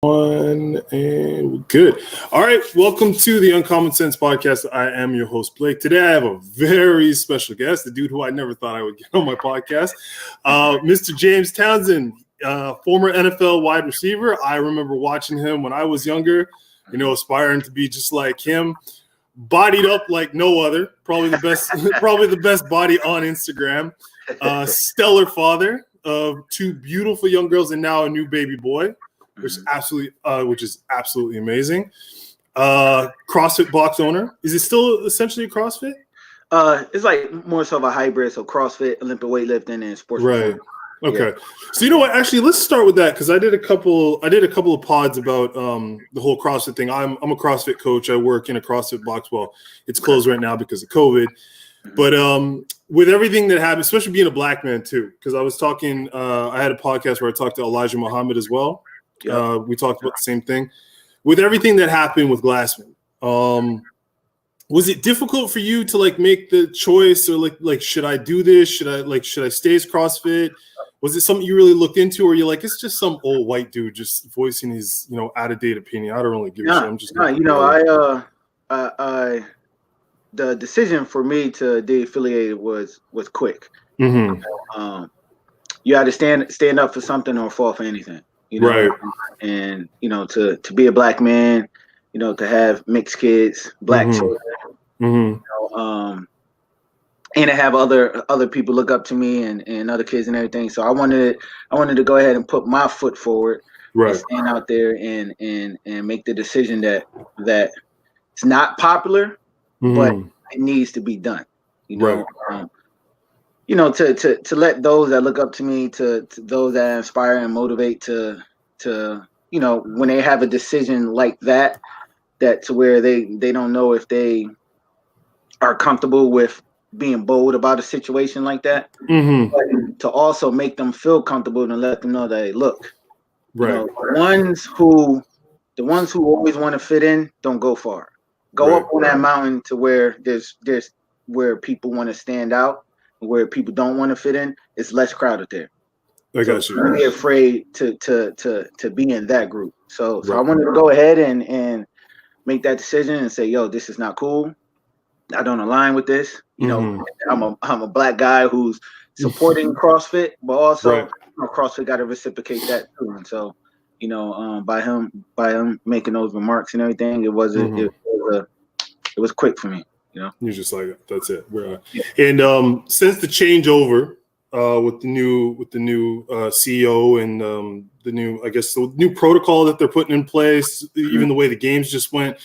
One and good. All right, welcome to the Uncommon Sense podcast. I am your host, Blake. Today I have a very special guest, the dude who I never thought I would get on my podcast, Mr. James Townsend, former NFL wide receiver. I remember watching him when I was younger, aspiring to be just like him, bodied up like no other, probably the best, probably the best body on Instagram. Stellar father of two beautiful young girls and now a new baby boy. Which is absolutely amazing. CrossFit box owner. Is it still essentially a CrossFit? It's like more so of a hybrid. So CrossFit, Olympic weightlifting, and sports. Right. Okay. Yeah. So you know what? Actually, let's start with that because I did a couple of pods about the whole CrossFit thing. I'm a CrossFit coach. I work in a CrossFit box. Well, it's closed right now because of COVID. But with everything that happened, especially being a black man too, because I was talking. I had a podcast where I talked to Elijah Muhammad as well. Yep. We talked about the same thing. With everything that happened with Glassman, was it difficult for you to make the choice or like should I do this? Should I stay as CrossFit? Was it something you really looked into, or you're like it's just some old white dude just voicing his out of date opinion? I don't really give a shit. I'm just the decision for me to de-affiliate was quick. Mm-hmm. You had to stand up for something or fall for anything. Right. And to be a black man, to have mixed kids, black children, and to have other people look up to me and other kids and everything. So I wanted to go ahead and put my foot forward, right, and stand out there and make the decision that it's not popular, but it needs to be done. Right. To let those that look up to me, to those that inspire and motivate to when they have a decision like that to where they don't know if they are comfortable with being bold about a situation like that, but to also make them feel comfortable and let them know that, look, right, the ones who always want to fit in don't go far. Go up on that mountain to where there's where people want to stand out. Where people don't want to fit in, it's less crowded there. I got you. Don't be afraid to be in that group. So I wanted to go ahead and make that decision and say, yo, this is not cool. I don't align with this. I'm a black guy who's supporting CrossFit, but also CrossFit got to reciprocate that too. And so, by him making those remarks and everything, it was quick for me. You're just like, that's it. And since the changeover with the new CEO and the new protocol that they're putting in place, even the way the games just went,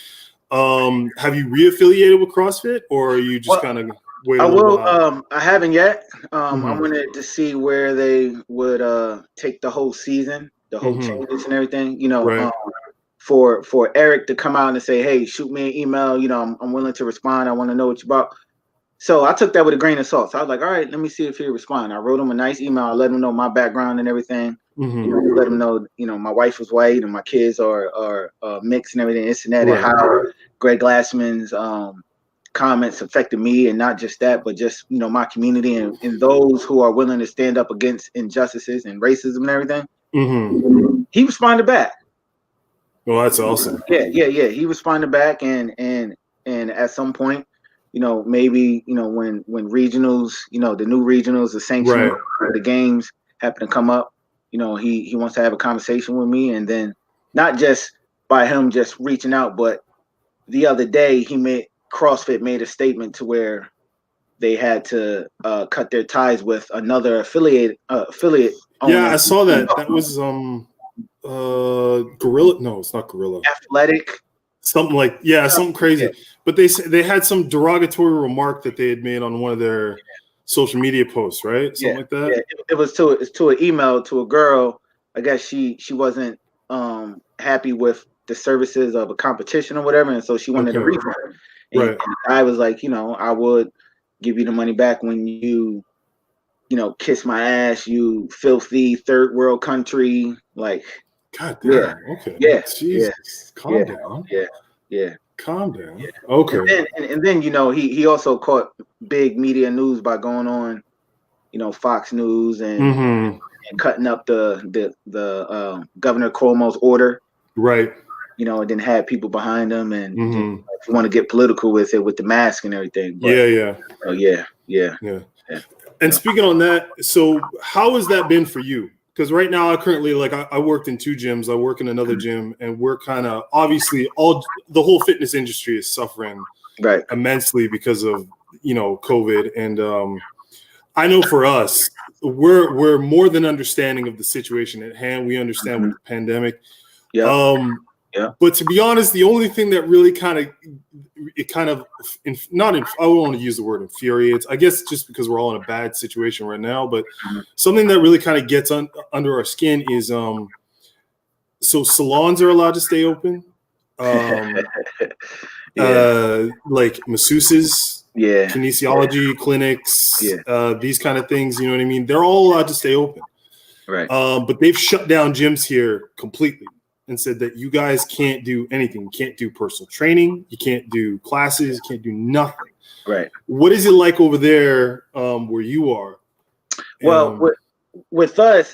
have you reaffiliated with CrossFit, or are you just kind of waiting? I will. I haven't yet. I wanted to see where they would take the whole season, the whole changes and everything. For Eric to come out and say, hey, shoot me an email, I'm willing to respond. I want to know what you're about. So I took that with a grain of salt. So I was like, all right, let me see if he'll respond. I wrote him a nice email. I let him know my background and everything. Let him know, my wife was white and my kids are mixed and everything, this and that, and how Greg Glassman's comments affected me, and not just that, but just, my community and those who are willing to stand up against injustices and racism and everything. He responded back. Well, that's awesome. Yeah. He responded back, and at some point, maybe when regionals, the new regionals, the sanctions, the games happen to come up, he wants to have a conversation with me, and then not just by him just reaching out, but the other day CrossFit made a statement to where they had to cut their ties with another affiliate. Yeah, I saw that. That was Gorilla. No, it's not Gorilla. Athletic. Something something crazy. But they had some derogatory remark that they had made on one of their social media posts, right? Something like that. Yeah. It was to an email to a girl. I guess she wasn't happy with the services of a competition or whatever, and so she wanted a refund. And I was like, I would give you the money back when you kiss my ass, you filthy third world country, like. God damn. Okay. Yeah. Jesus. Calm down. Yeah. Calm down. Yeah. Okay. And then he also caught big media news by going on, Fox News and cutting up the Governor Cuomo's order Right. You know, and then had people behind them, and if you want to get political with it, with the mask and everything. But, yeah. And speaking on that, so how has that been for you? Because right now, I currently, like, I worked in 2 gyms. I work in another gym, and we're kind of obviously the whole fitness industry is suffering immensely because of, you know, COVID. And I know for us, we're more than understanding of the situation at hand. We understand with the pandemic. But to be honest, the only thing that really I don't want to use the word infuriates, I guess, just because we're all in a bad situation right now. But something that really kind of gets under our skin is so salons are allowed to stay open, like masseuses, kinesiology clinics, these kind of things. You know what I mean? They're all allowed to stay open, but they've shut down gyms here completely and said that you guys can't do anything. You can't do personal training. You can't do classes. You can't do nothing. Right. What is it like over there where you are? Well, with us,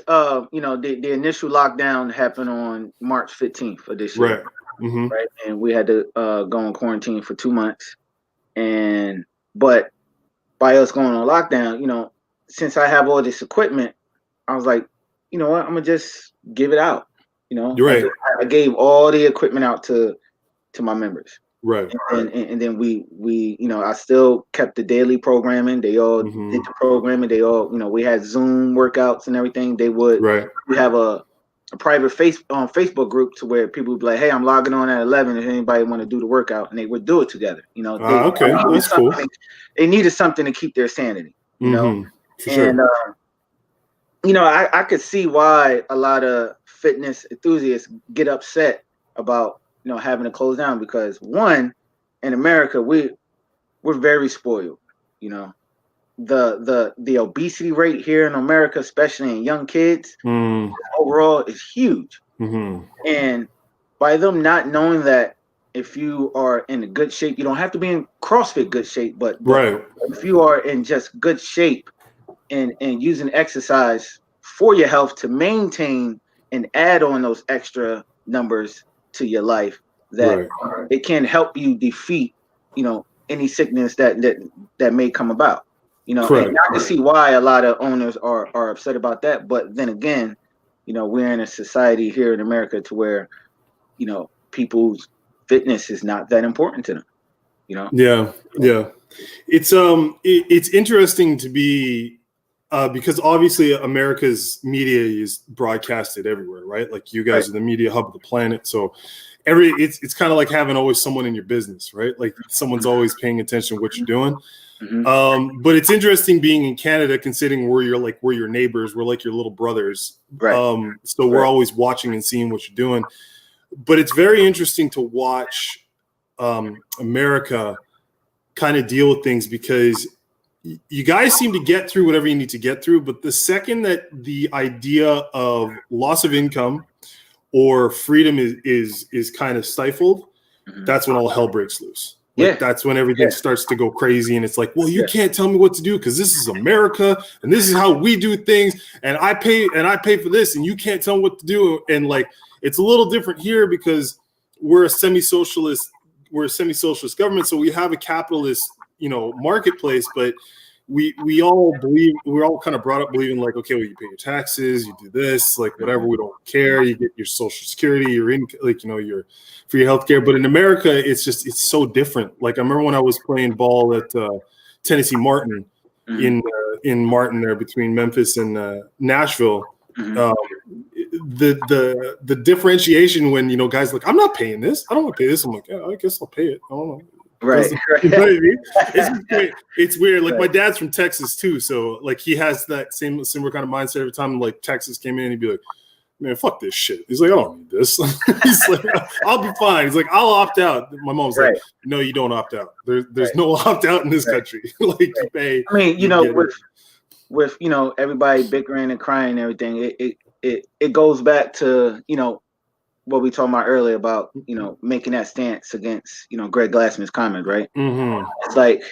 you know, the initial lockdown happened on March 15th of this year. Right. And we had to go on quarantine for 2 months. But by us going on lockdown, you know, since I have all this equipment, I was like, you know what, I'm going to just give it out. You know, I gave all the equipment out to my members. Right. And then we, you know, I still kept the daily programming. They all did the programming. They all, you know, we had Zoom workouts and everything. They would, we have a private Facebook group to where people would be like, hey, I'm logging on at 11 if anybody want to do the workout, and they would do it together. You know, that's cool. They needed something to keep their sanity, you know? For sure. And, you know, I could see why a lot of fitness enthusiasts get upset about, you know, having to close down, because one, in America, we're very spoiled. You know, the obesity rate here in America, especially in young kids, overall is huge. And by them not knowing that if you are in a good shape, you don't have to be in CrossFit good shape, but if you are in just good shape and using exercise for your health to maintain and add on those extra numbers to your life, that it can help you defeat, you know, any sickness that may come about. You know, and I can see why a lot of owners are upset about that. But then again, you know, we're in a society here in America to where, you know, people's fitness is not that important to them. You know? Yeah. It's interesting to be because obviously America's media is broadcasted everywhere, right? Like you guys are the media hub of the planet. So it's kind of like having always someone in your business, right? Like someone's always paying attention to what you're doing. But it's interesting being in Canada, considering we're your neighbors, we're like your little brothers. So we're always watching and seeing what you're doing. But it's very interesting to watch America kind of deal with things, because you guys seem to get through whatever you need to get through. But the second that the idea of loss of income or freedom is kind of stifled, that's when all hell breaks loose. That's when everything starts to go crazy, and it's like, well, you can't tell me what to do because this is America and this is how we do things, and I pay for this, and you can't tell me what to do. And like, it's a little different here because we're a semi-socialist government, so we have a capitalist, you know, marketplace, but we all believe, we're all kind of brought up believing like, okay, well, you pay your taxes, you do this, like whatever, we don't care, you get your social security, you're in, like, you know, your for your healthcare. But in America, it's so different. Like I remember when I was playing ball at Tennessee Martin in Martin there between Memphis and Nashville. The differentiation when, you know, guys like, I'm not paying this, I don't want to pay this. I'm like, yeah, I guess I'll pay it. I don't know. You know what I mean? It's weird. Like my dad's from Texas too, so like he has that similar kind of mindset. Every time like Texas came in, he'd be like, man, fuck this shit. He's like, I don't need this. He's like, I'll be fine. He's like, I'll opt out. My mom's like, no, you don't opt out. There's no opt out in this country. Like you pay. I mean, you know, with you know, everybody bickering and crying and everything, it goes back to, you know, what we talked about earlier about, you know, making that stance against, you know, Greg Glassman's comment, right? It's like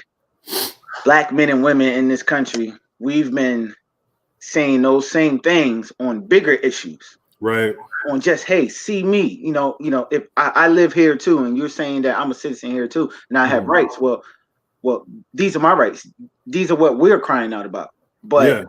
Black men and women in this country, we've been saying those same things on bigger issues. Right. On just, hey, see me, if I live here too, and you're saying that I'm a citizen here too, and I have rights. Well, these are my rights. These are what we're crying out about. But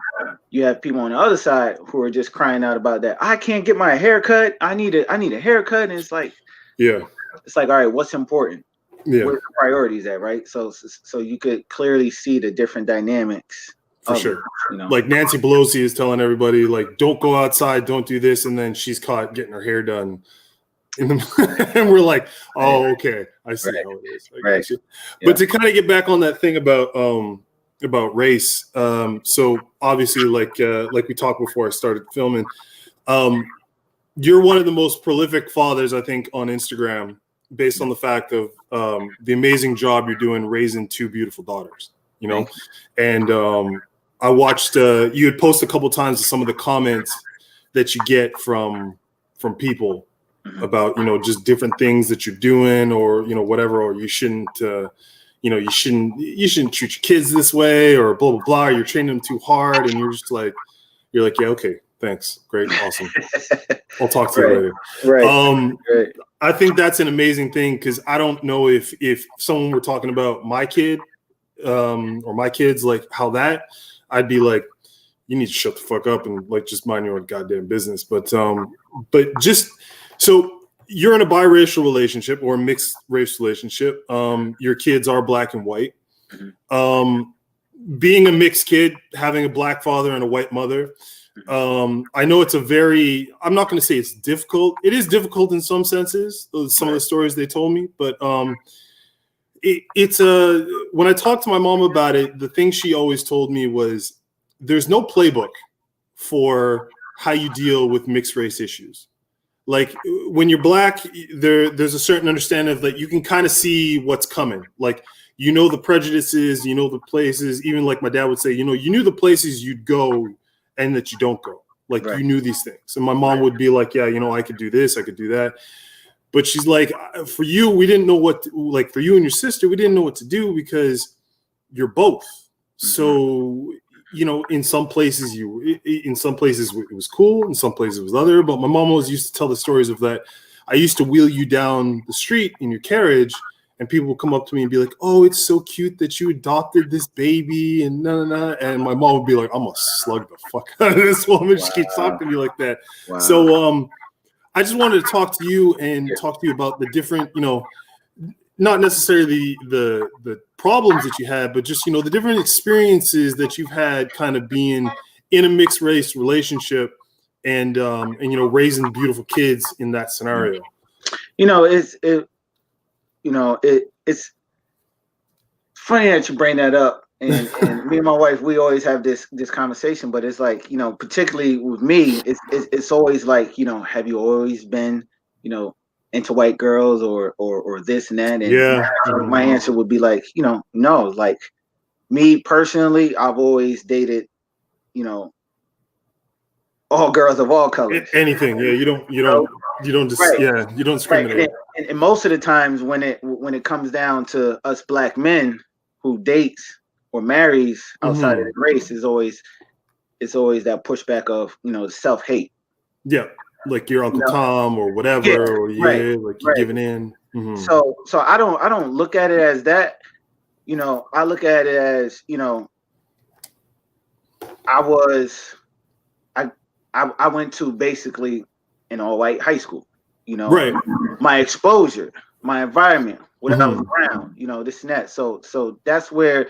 you have people on the other side who are just crying out about that. I can't get my hair cut. I need a haircut. And it's like, it's like, all right, what's important? Yeah. Where's the priorities at, right? So you could clearly see the different dynamics. For sure. Like Nancy Pelosi is telling everybody, like, don't go outside, don't do this. And then she's caught getting her hair done. And we're like, oh, okay. I see how it is. Right. But to kind of get back on that thing about race. So obviously, like we talked before I started filming, you're one of the most prolific fathers, I think, on Instagram, based on the fact of the amazing job you're doing raising two beautiful daughters, and I watched you had posted a couple times some of the comments that you get from people about, just different things that you're doing, or, whatever, or you shouldn't you shouldn't treat your kids this way, or blah, blah, blah. Or you're training them too hard. And you're like, yeah, okay, thanks. Great. Awesome. I'll talk to you later. Right. I think that's an amazing thing, because I don't know if someone were talking about my kid or my kids, like how that, I'd be like, you need to shut the fuck up and like just mind your own goddamn business. But just so you're in a biracial relationship or a mixed race relationship. Your kids are black and white. Being a mixed kid, having a black father and a white mother. I know it's I'm not going to say it's difficult. It is difficult in some senses, some of the stories they told me, but when I talked to my mom about it, the thing she always told me was there's no playbook for how you deal with mixed race issues. Like when you're black, there's a certain understanding of that you can kind of see what's coming. Like, the prejudices, the places, even like my dad would say, you knew the places you'd go and that you don't go. Like you knew these things. And my mom would be like, yeah, I could do this, I could do that. But she's like, for you, we didn't know for you and your sister, we didn't know what to do because you're both. So, in some places it was cool, in some places it was other. But my mom always used to tell the stories of that. I used to wheel you down the street in your carriage, and people would come up to me and be like, oh, it's so cute that you adopted this baby, and no. And my mom would be like, I'm gonna slug the fuck out of this woman. She keeps talking to me like that. Wow. So, I just wanted to talk to you about the different, not necessarily the problems that you had, but just, the different experiences that you've had kind of being in a mixed race relationship and raising beautiful kids in that scenario. It's funny that you bring that up. And me and my wife, we always have this conversation, but it's like, particularly with me, it's always like, have you always been, into white girls or this and that? And my answer would be like, no. Like me personally, I've always dated, all girls of all colors. Anything, yeah. You don't you don't discriminate. Right. And most of the times when it comes down to us black men who dates or marries outside of the race, it's always that pushback of self-hate. Yeah, like your Uncle Tom or whatever, or like you're giving in. So I don't look at it as that. I look at it as I went to basically an all-white high school. Right. My exposure, my environment, what I was around, this and that. So that's where,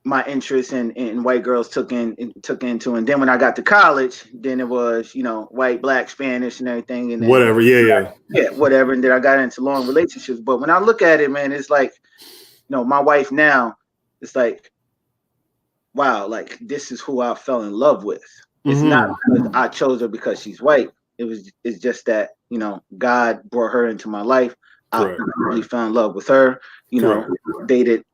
my interest in white girls took into. And then when I got to college, then it was, white, black, Spanish and everything. And then, whatever. Yeah. Whatever. And then I got into long relationships. But when I look at it, man, it's like, my wife now, it's like, wow, like this is who I fell in love with. It's not because I chose her because she's white. It's just that, God brought her into my life. I really fell in love with her, dated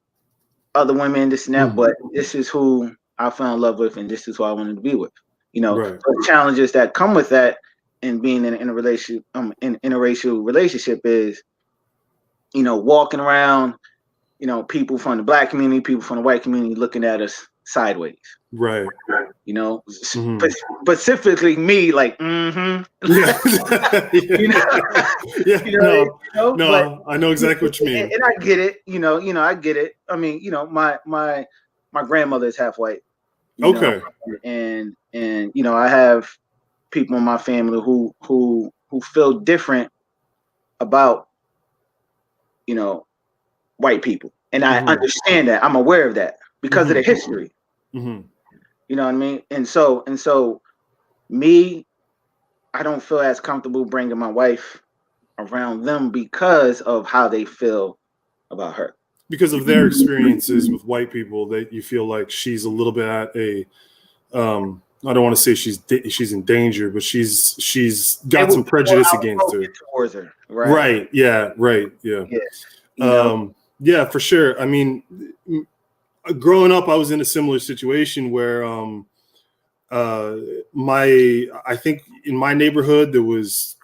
other women, this and that, but this is who I fell in love with, and this is who I wanted to be with. The challenges that come with that and being in a relationship, in a racial relationship is, walking around, people from the black community, people from the white community looking at us sideways. Right. You know, specifically me, like, Yeah. you know, Yeah. No, but, I know exactly what you mean. And I get it. I get it. I mean, my grandmother is half white. Okay. And I have people in my family who feel different about white people, and I understand that. I'm aware of that because of the history. You know what I mean? And so me, I don't feel as comfortable bringing my wife around them because of how they feel about her. Because of their experiences with white people, that you feel like she's a little bit at a, I don't want to say she's in danger, but she's got some prejudice against her. Towards her. Right. Yeah. Right. Yeah. Yeah, for sure. I mean, growing up, I was in a similar situation where I think in my neighborhood there was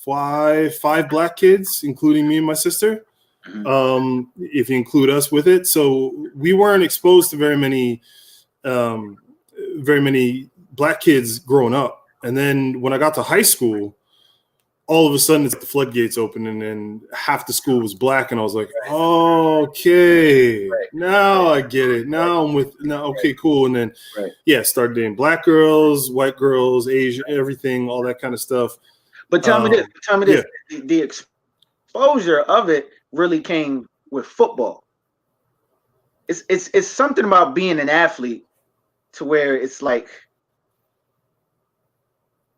five black kids, including me and my sister. If you include us with it, so we weren't exposed to very many black kids growing up. And then when I got to high school, all of a sudden it's the floodgates open, and then half the school was black, and I was like, okay, now I get it. Now okay, cool. And then started dating black girls, white girls, Asian, everything, all that kind of stuff. But tell me this, the exposure of it really came with football. It's something about being an athlete to where it's like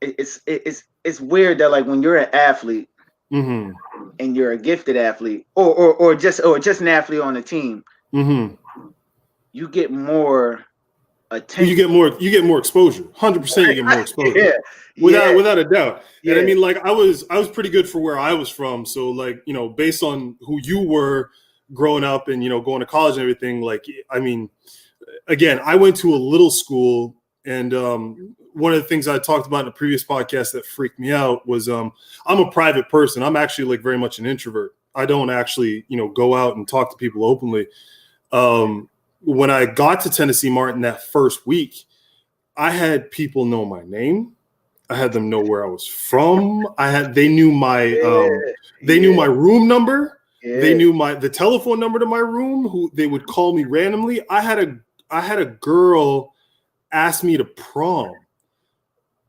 it's weird that, like, when you're an athlete and you're a gifted athlete or just an athlete on the team, you get more attention. You get more exposure. 100% you get more exposure. Without a doubt. And I mean, like, I was pretty good for where I was from. So, like, based on who you were growing up and, going to college and everything, like, I mean, again, I went to a little school, and one of the things I talked about in a previous podcast that freaked me out was I'm a private person. I'm actually, like, very much an introvert. I don't actually, go out and talk to people openly. When I got to Tennessee Martin that first week, I had people know my name. I had them know where I was from. They knew my knew my room number. Yeah. They knew the telephone number to my room. Who they would call me randomly. I had a girl ask me to prom,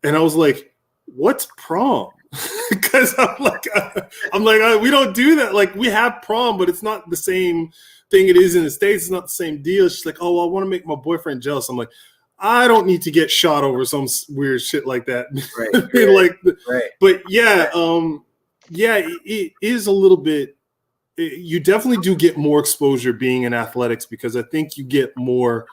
and I was like, "What's prom?" Because I'm like, we don't do that. Like, we have prom, but it's not the same thing it is in the States. It's not the same deal. She's like, "Oh, I want to make my boyfriend jealous." I'm like, I don't need to get shot over some weird shit like that. But it is a little bit. You definitely do get more exposure being in athletics because I think you get more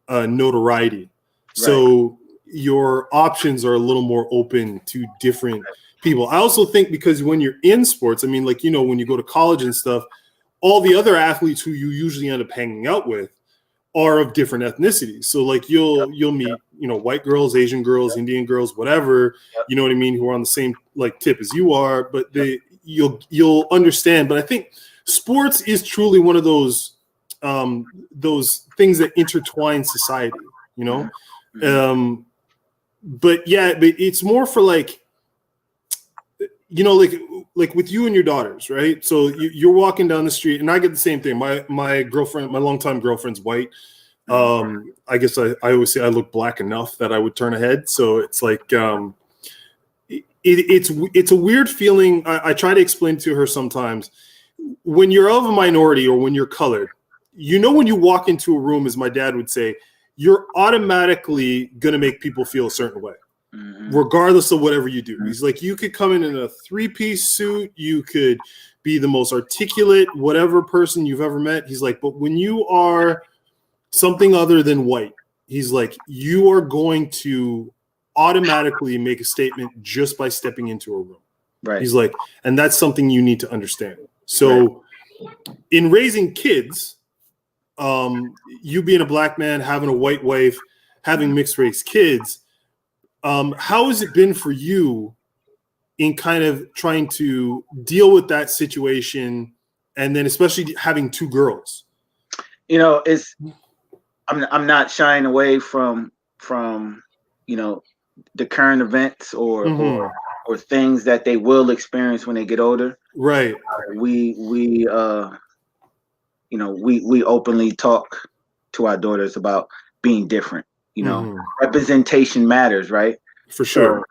notoriety. Right. So your options are a little more open to different people. I also think because when you're in sports, I mean, like, when you go to college and stuff, all the other athletes who you usually end up hanging out with are of different ethnicities. So, like, you'll meet, white girls, Asian girls, Indian girls, whatever, you know what I mean, who are on the same, like, tip as you are, but you'll understand. But I think sports is truly one of those things that intertwine society, but it's more for, like, like with you and your daughters, right? So you're walking down the street, and I get the same thing. My girlfriend, my longtime girlfriend's white. I guess I always say I look black enough that I would turn a head. So it's like it's a weird feeling. I try to explain to her sometimes when you're of a minority or when you're colored. When you walk into a room, as my dad would say, you're automatically gonna make people feel a certain way. Regardless of whatever you do. He's like, you could come in a 3-piece suit, you could be the most articulate whatever person you've ever met. He's like, but when you are something other than white, he's like, you are going to automatically make a statement just by stepping into a room. Right. He's like, and that's something you need to understand. So in raising kids, you being a black man, having a white wife, having mixed race kids, how has it been for you in kind of trying to deal with that situation, and then especially having two girls? I'm not shying away from you know, the current events or things that they will experience when they get older. Right. We you know, we openly talk to our daughters about being different. You know, representation matters, right? For sure. So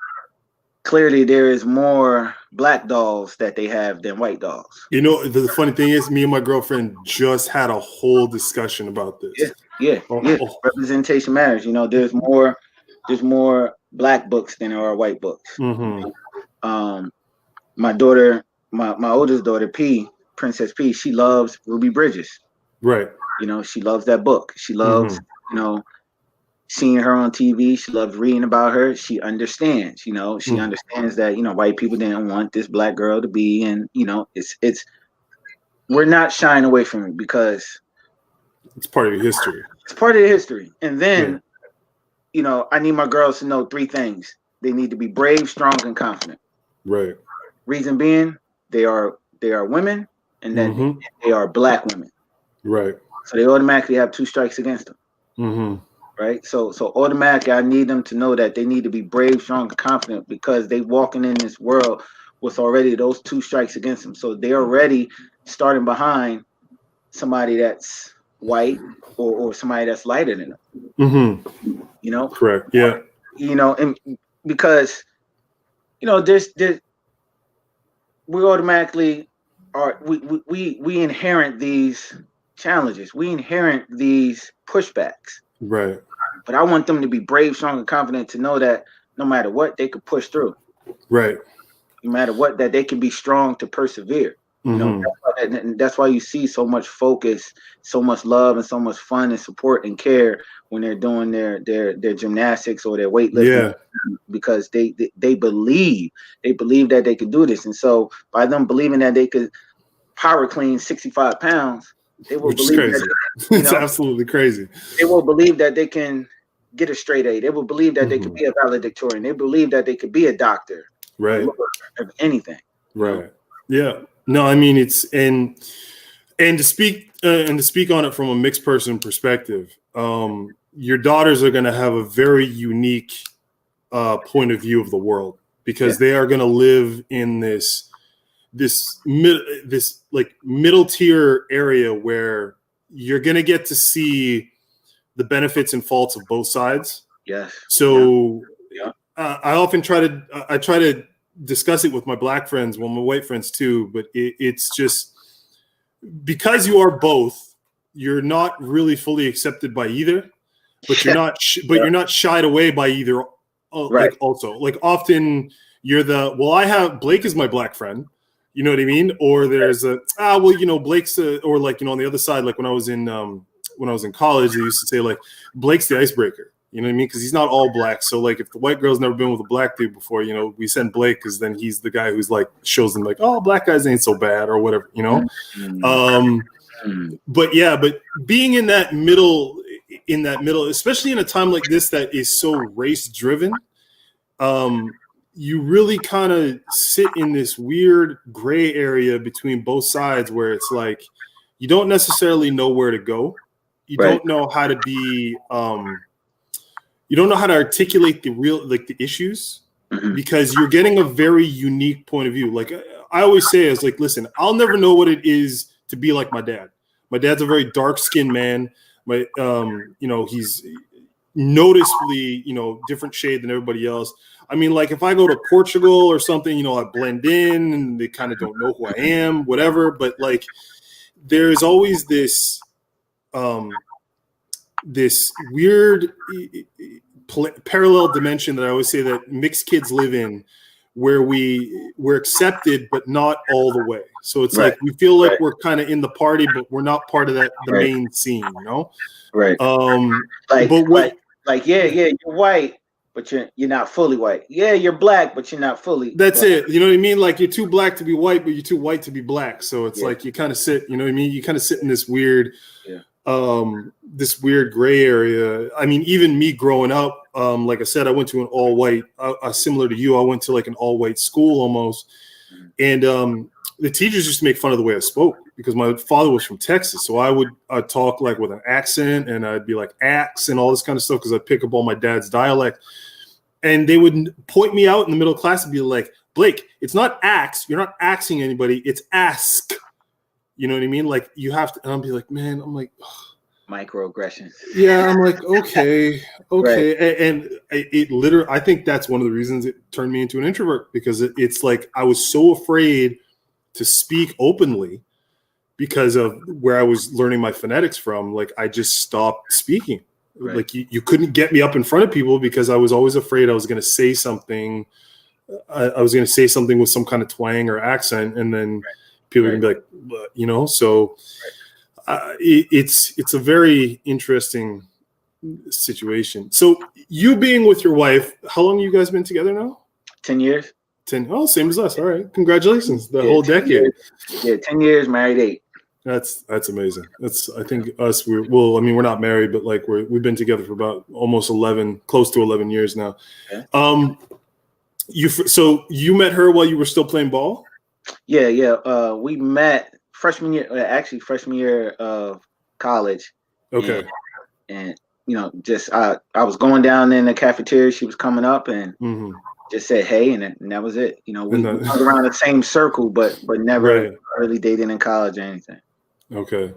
clearly, there is more black dolls that they have than white dolls. You know, the funny thing is, me and my girlfriend just had a whole discussion about this. Yeah. Representation matters. You know, there's more black books than there are white books. My daughter, my oldest daughter, Princess P, she loves Ruby Bridges. Right. You know, she loves that book. She loves, you know, seeing her on TV. She loves reading about her. She understands, you know, she understands that, you know, white people didn't want this black girl to be, and, you know, it's we're not shying away from it because it's part of your history. It's part of the history. And then, you know, I need my girls to know 3 things. They need to be brave, strong, and confident. Right. Reason being, they are women, and then they are black women. Right. So they automatically have 2 strikes against them. Right. So automatically, I need them to know that they need to be brave, strong, and confident because they walking in this world with already those 2 strikes against them. So they're already starting behind somebody that's white or somebody that's lighter than them. You know. Correct. Yeah. You know, and because, you know, there's we automatically are we inherit these challenges. We inherit these pushbacks. Right. But I want them to be brave, strong, and confident to know that no matter what, they could push through. Right. No matter what, that they can be strong to persevere. You know, that's why you see so much focus, so much love, and so much fun and support and care when they're doing their gymnastics or their weightlifting, because they believe that they could do this. And so by them believing that they could power clean 65 pounds, they will believe that, it's absolutely crazy. They will believe that they can get a straight A. They will believe that they could be a valedictorian. They believe that they could be a doctor. Right. Of anything. Right. Yeah. No, I mean, it's and to speak on it from a mixed person perspective, your daughters are going to have a very unique point of view of the world because they are going to live in this like middle tier area where you're going to get to see the benefits and faults of both sides. Yes. So I often try to discuss it with my black friends, well, my white friends too, but it's just because you are both, you're not really fully accepted by either, but you're not you're not shied away by either. Like also, like often you're Blake is my black friend, you know what I mean? Or there's Blake's or like, you know, on the other side, like when I was in college, they used to say like Blake's the icebreaker. You know what I mean? Because he's not all black. So, like, if the white girl's never been with a black dude before, you know, we send Blake because then he's the guy who's, like, shows them, like, oh, black guys ain't so bad or whatever, you know? But being in that middle, especially in a time like this that is so race-driven, you really kind of sit in this weird gray area between both sides where it's like you don't necessarily know where to go. You don't know how to be you don't know how to articulate the issues because you're getting a very unique point of view. Like I always say is like, listen, I'll never know what it is to be like my dad. My dad's a very dark skinned man. You know, he's noticeably, you know, different shade than everybody else. I mean, like if I go to Portugal or something, you know, I blend in and they kind of don't know who I am, whatever. But like, there's always this weird parallel dimension that I always say that mixed kids live in, where we're accepted but not all the way. So it's like we feel like we're kind of in the party, but we're not part of the main scene, you know? Right. You're white, but you're not fully white. Yeah, you're black, but you're not fully. That's it. You know what I mean? Like you're too black to be white, but you're too white to be black. So it's like you kind of sit. You know what I mean? You kind of sit in this weird, gray area. I mean, even me growing up, like I said, I went to an all white. Similar to you, I went to like an all white school almost, and the teachers used to make fun of the way I spoke because my father was from Texas. So I'd talk like with an accent, and I'd be like axe and all this kind of stuff because I'd pick up all my dad's dialect. And they would point me out in the middle of class and be like, Blake, it's not axe. You're not axing anybody. It's ask. You know what I mean? Like you have to, and I'll be like, man, I'm like, ugh. Microaggressions. Yeah, I'm like, okay. Right. And it literally, I think that's one of the reasons it turned me into an introvert, because it's like I was so afraid to speak openly because of where I was learning my phonetics from. Like I just stopped speaking. Right. Like you couldn't get me up in front of people because I was always afraid I was going to say something. I was going to say something with some kind of twang or accent, and then people are going to be like, you know, so. It's a very interesting situation. So you being with your wife, how long have you guys been together now? 10 years. 10. Oh, same as us. All right. Congratulations. The whole decade. Years. 10 years, married 8. That's amazing. I think us, we're not married, but like we've been together for about almost 11, close to 11 years now. Okay. So you met her while you were still playing ball? Yeah. We met freshman year of college. Okay. And you know, just I was going down in the cafeteria. She was coming up and just said hey, and that was it. You know, we hung around the same circle, but never really dated in college or anything. Okay.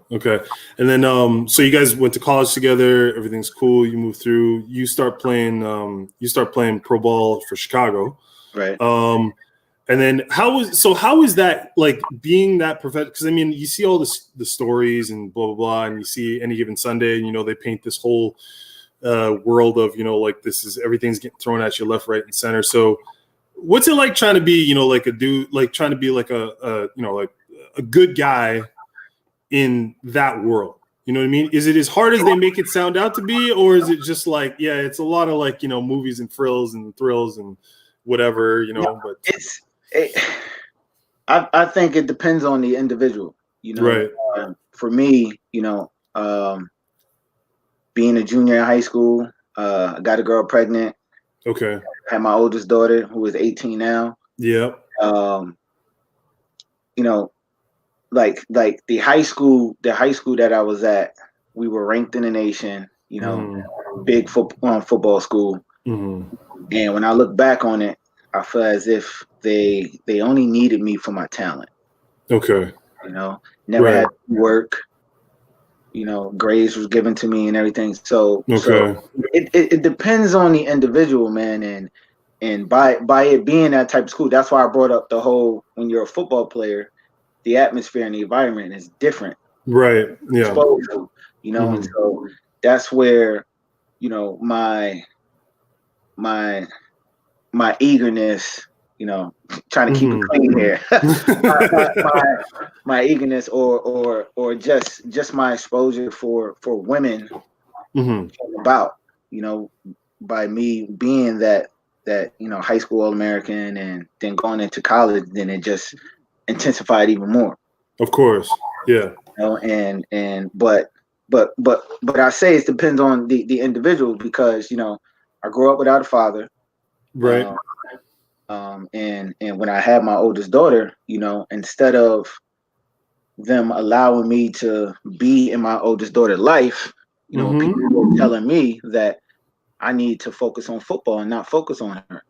And then so you guys went to college together. Everything's cool. You move through. You start playing pro ball for Chicago. Right. And then how is that like being that professional? Because I mean, you see all the stories and blah blah blah, and you see Any Given Sunday, and you know they paint this whole world of, you know, like this is everything's getting thrown at you left, right, and center. So what's it like trying to be, you know, like a dude, like trying to be like a you know, like a good guy in that world? You know what I mean? Is it as hard as they make it sound out to be, or is it just like, yeah, it's a lot of like, you know, movies and thrills and whatever, you know? But I think it depends on the individual, you know. Right. For me, you know, being a junior in high school, I got a girl pregnant. Okay. Had my oldest daughter who is 18 now. Yeah. You know, like the high school that I was at, we were ranked in the nation, you know, big football school. And when I look back on it, I feel as if they only needed me for my talent. Okay. You know, never had to work. You know, grades was given to me and everything. So it depends on the individual, man. And by it being that type of school, that's why I brought up the whole, when you're a football player, the atmosphere and the environment is different. Right. Yeah. Exposure, you know, and so that's where, you know, my eagerness, you know, trying to keep it clean here. my eagerness or just my exposure for women about, you know, by me being that, you know, high school All-American and then going into college, then it just intensified even more. Of course. Yeah. You know, but I say it depends on the individual, because, you know, I grew up without a father. Right. And when I had my oldest daughter, you know, instead of them allowing me to be in my oldest daughter's life, you know, people were telling me that I need to focus on football and not focus on her.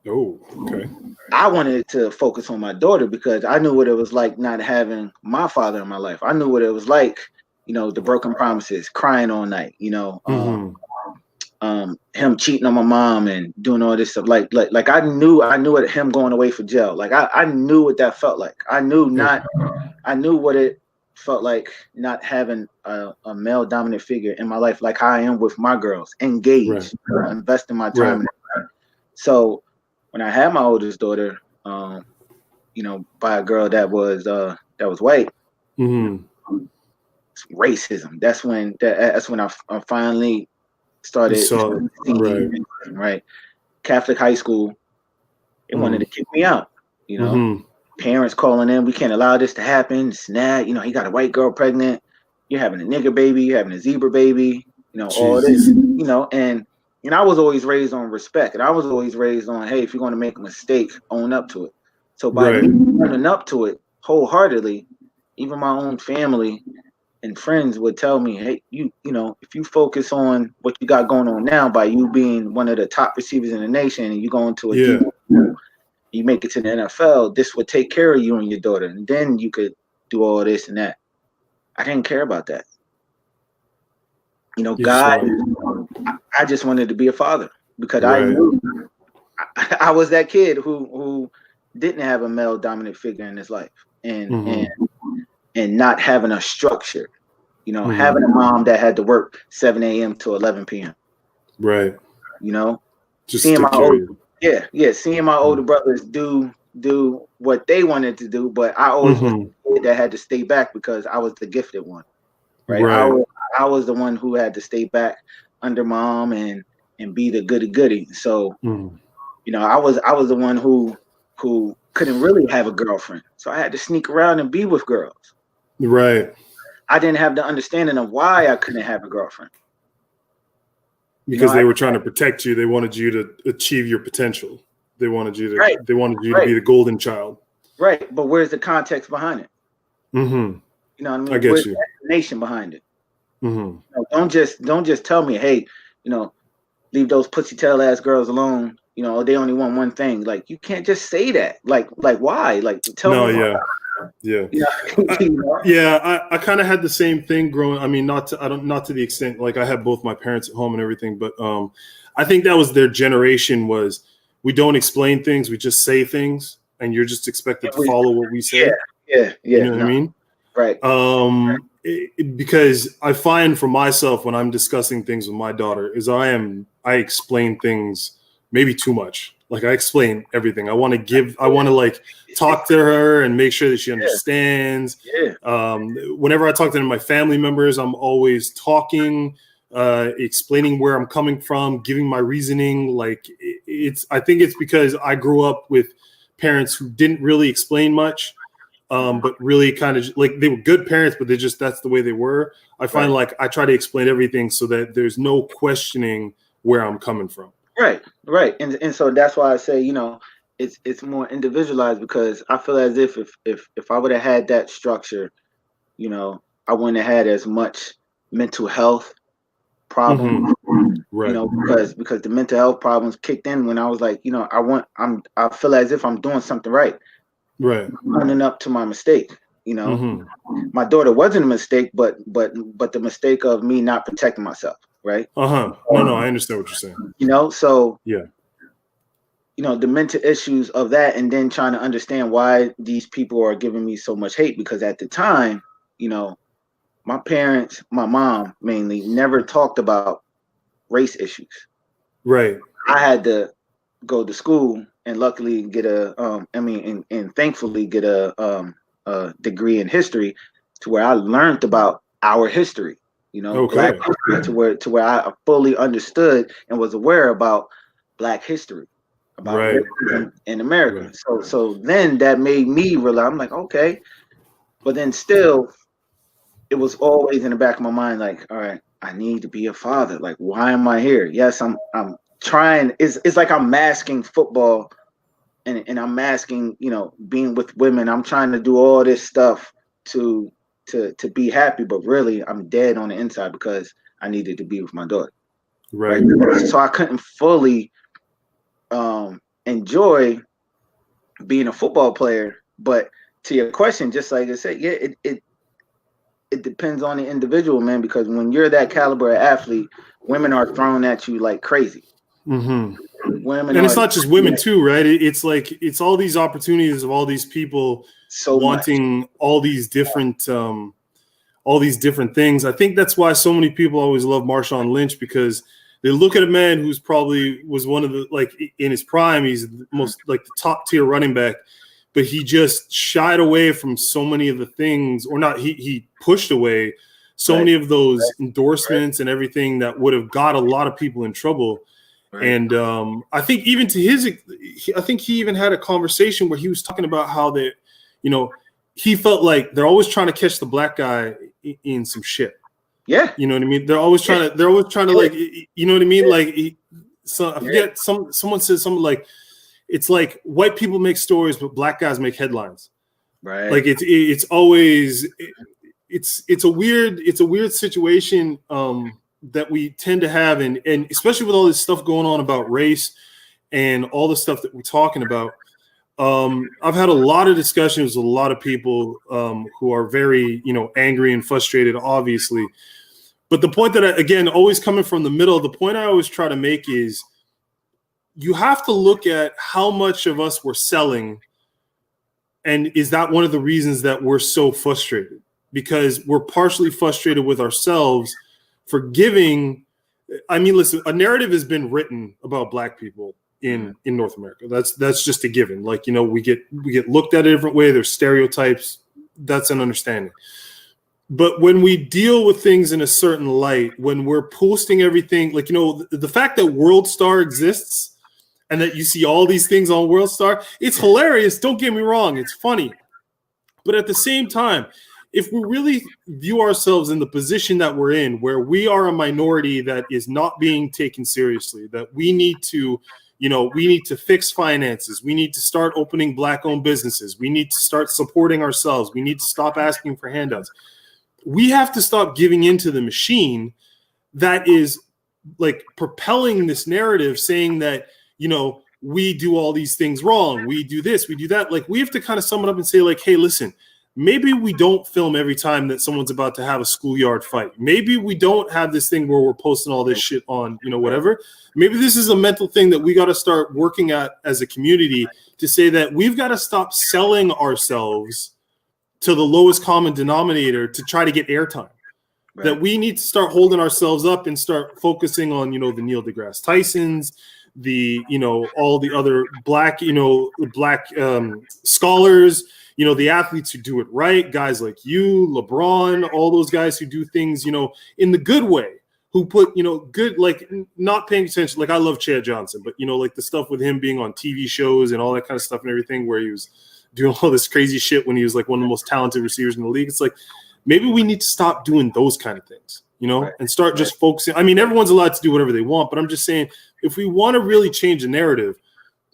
Oh, okay. I wanted to focus on my daughter because I knew what it was like not having my father in my life. I knew what it was like, you know, the broken promises, crying all night, you know, him cheating on my mom and doing all this stuff. Like I knew what him going away for jail. Like I knew what that felt like. I knew what it felt like not having a male dominant figure in my life, like how I am with my girls, engaged, investing my time in it. So when I had my oldest daughter, you know, by a girl that was white, racism. That's when I finally started right. Catholic high school, they wanted to kick me out, you know. Parents calling in, we can't allow this to happen. Snag, you know, he got a white girl pregnant, you're having a nigger baby, you're having a zebra baby, you know, all this, you know. And I was always raised on respect, and I was always raised on, hey, if you're going to make a mistake, own up to it. So by me owning up to it, wholeheartedly. Even my own family and friends would tell me, hey, you know, if you focus on what you got going on now by you being one of the top receivers in the nation and you go into a deep, you make it to the NFL, this would take care of you and your daughter. And then you could do all this and that. I didn't care about that. You know, I just wanted to be a father because I knew I was that kid who didn't have a male dominant figure in his life and not having a structure, you know, having a mom that had to work 7 a.m. to 11 p.m. Right. You know, just seeing my seeing my older brothers do what they wanted to do, but I always was the kid that had to stay back because I was the gifted one. Right. I was the one who had to stay back under mom and be the goody. So, you know, I was the one who couldn't really have a girlfriend. So I had to sneak around and be with girls. Right. I didn't have the understanding of why I couldn't have a girlfriend. Because they were trying to protect you. They wanted you to achieve your potential. They wanted you to to be the golden child. Right. But where's the context behind it? You know what I mean? I get you. The explanation behind it. You know, don't just tell me, hey, you know, leave those pussy tail ass girls alone. You know, they only want one thing. Like, you can't just say that. Like why? Like, tell me. Why. Yeah. I kind of had the same thing growing. I mean, not to the extent, like, I had both my parents at home and everything, but I think that was their generation. Was we don't explain things, we just say things, and you're just expected to follow what we say. Yeah. You know what I mean? Right. Because I find for myself when I'm discussing things with my daughter is I explain things maybe too much. Like, I explain everything. I want to like talk to her and make sure that she understands. Whenever I talk to my family members, I'm always talking, explaining where I'm coming from, giving my reasoning. Like, I think it's because I grew up with parents who didn't really explain much. But really kind of like they were good parents, but that's the way they were. I find like I try to explain everything so that there's no questioning where I'm coming from. Right. And so that's why I say, you know, it's more individualized because I feel as if I would have had that structure, you know, I wouldn't have had as much mental health problems. You know, because the mental health problems kicked in when I was like, you know, I feel as if I'm doing something right. Right. Owning up to my mistake, you know. My daughter wasn't a mistake, but the mistake of me not protecting myself, right? No, I understand what you're saying. You know, so yeah, you know, the mental issues of that, and then trying to understand why these people are giving me so much hate, because at the time, you know, my parents, my mom mainly, never talked about race issues. Right. I had to go to school and luckily get and thankfully get a degree in history to where I learned about our history, you know, Black history, to where I fully understood and was aware about Black history, about racism in America. So then that made me realize, I'm like, okay, but then still it was always in the back of my mind, like, all right, I need to be a father. Like, why am I here? Yes, I'm trying. It's like I'm masking football and I'm masking, you know, being with women. I'm trying to do all this stuff to be happy, but really I'm dead on the inside because I needed to be with my daughter. Right. So I couldn't fully enjoy being a football player. But to your question, just like I said, it depends on the individual, man, because when you're that caliber of athlete, women are thrown at you like crazy. Women, and it's not just women too, right? It's like it's all these opportunities of all these people wanting all these different things. I think that's why so many people always love Marshawn Lynch, because they look at a man who's probably was one of the, like, in his prime, he's the most like the top tier running back, but he just shied away from so many of the things, or not, he pushed away so many of those endorsements and everything that would have got a lot of people in trouble. And I think even to I think he even had a conversation where he was talking about how that, you know, he felt like they're always trying to catch the Black guy in some shit. Yeah. You know what I mean? They're always trying to like, you know what I mean? Like, so I forget, someone says something like, it's like white people make stories, but Black guys make headlines. Right. Like it's always it's a weird situation that we tend to have, and especially with all this stuff going on about race and all the stuff that we're talking about. I've had a lot of discussions with a lot of people who are very, angry and frustrated, obviously. But the point that again, always coming from the middle, the point I always try to make is you have to look at how much of us we're selling. And is that one of the reasons that we're so frustrated? Because we're partially frustrated with ourselves for giving. I mean, listen, a narrative has been written about Black people in North America. That's just a given. Like, we get looked at a different way. There's stereotypes. That's an understanding. But when we deal with things in a certain light, when we're posting everything, like, the fact that World Star exists and that you see all these things on World Star, it's hilarious. Don't get me wrong. It's funny. But at the same time, if we really view ourselves in the position that we're in, where we are a minority that is not being taken seriously, that we need to, we need to fix finances. We need to start opening Black-owned businesses. We need to start supporting ourselves. We need to stop asking for handouts. We have to stop giving into the machine that is like propelling this narrative saying that, we do all these things wrong. We do this, we do that. Like, we have to kind of sum it up and say, like, hey, listen, maybe we don't film every time that someone's about to have a schoolyard fight. Maybe we don't have this thing where we're posting all this shit on, whatever. Maybe this is a mental thing that we got to start working at as a community to say that we've got to stop selling ourselves to the lowest common denominator to try to get airtime. Right. That we need to start holding ourselves up and start focusing on, the Neil deGrasse Tysons, the, all the other Black scholars, the athletes who do it right, guys like you, LeBron, all those guys who do things, in the good way, who put, good, like not paying attention. Like, I love Chad Johnson, but, like the stuff with him being on TV shows and all that kind of stuff and everything, where he was doing all this crazy shit when he was like one of the most talented receivers in the league. It's like, maybe we need to stop doing those kind of things, right. And start just focusing. I mean, everyone's allowed to do whatever they want, but I'm just saying, if we want to really change the narrative,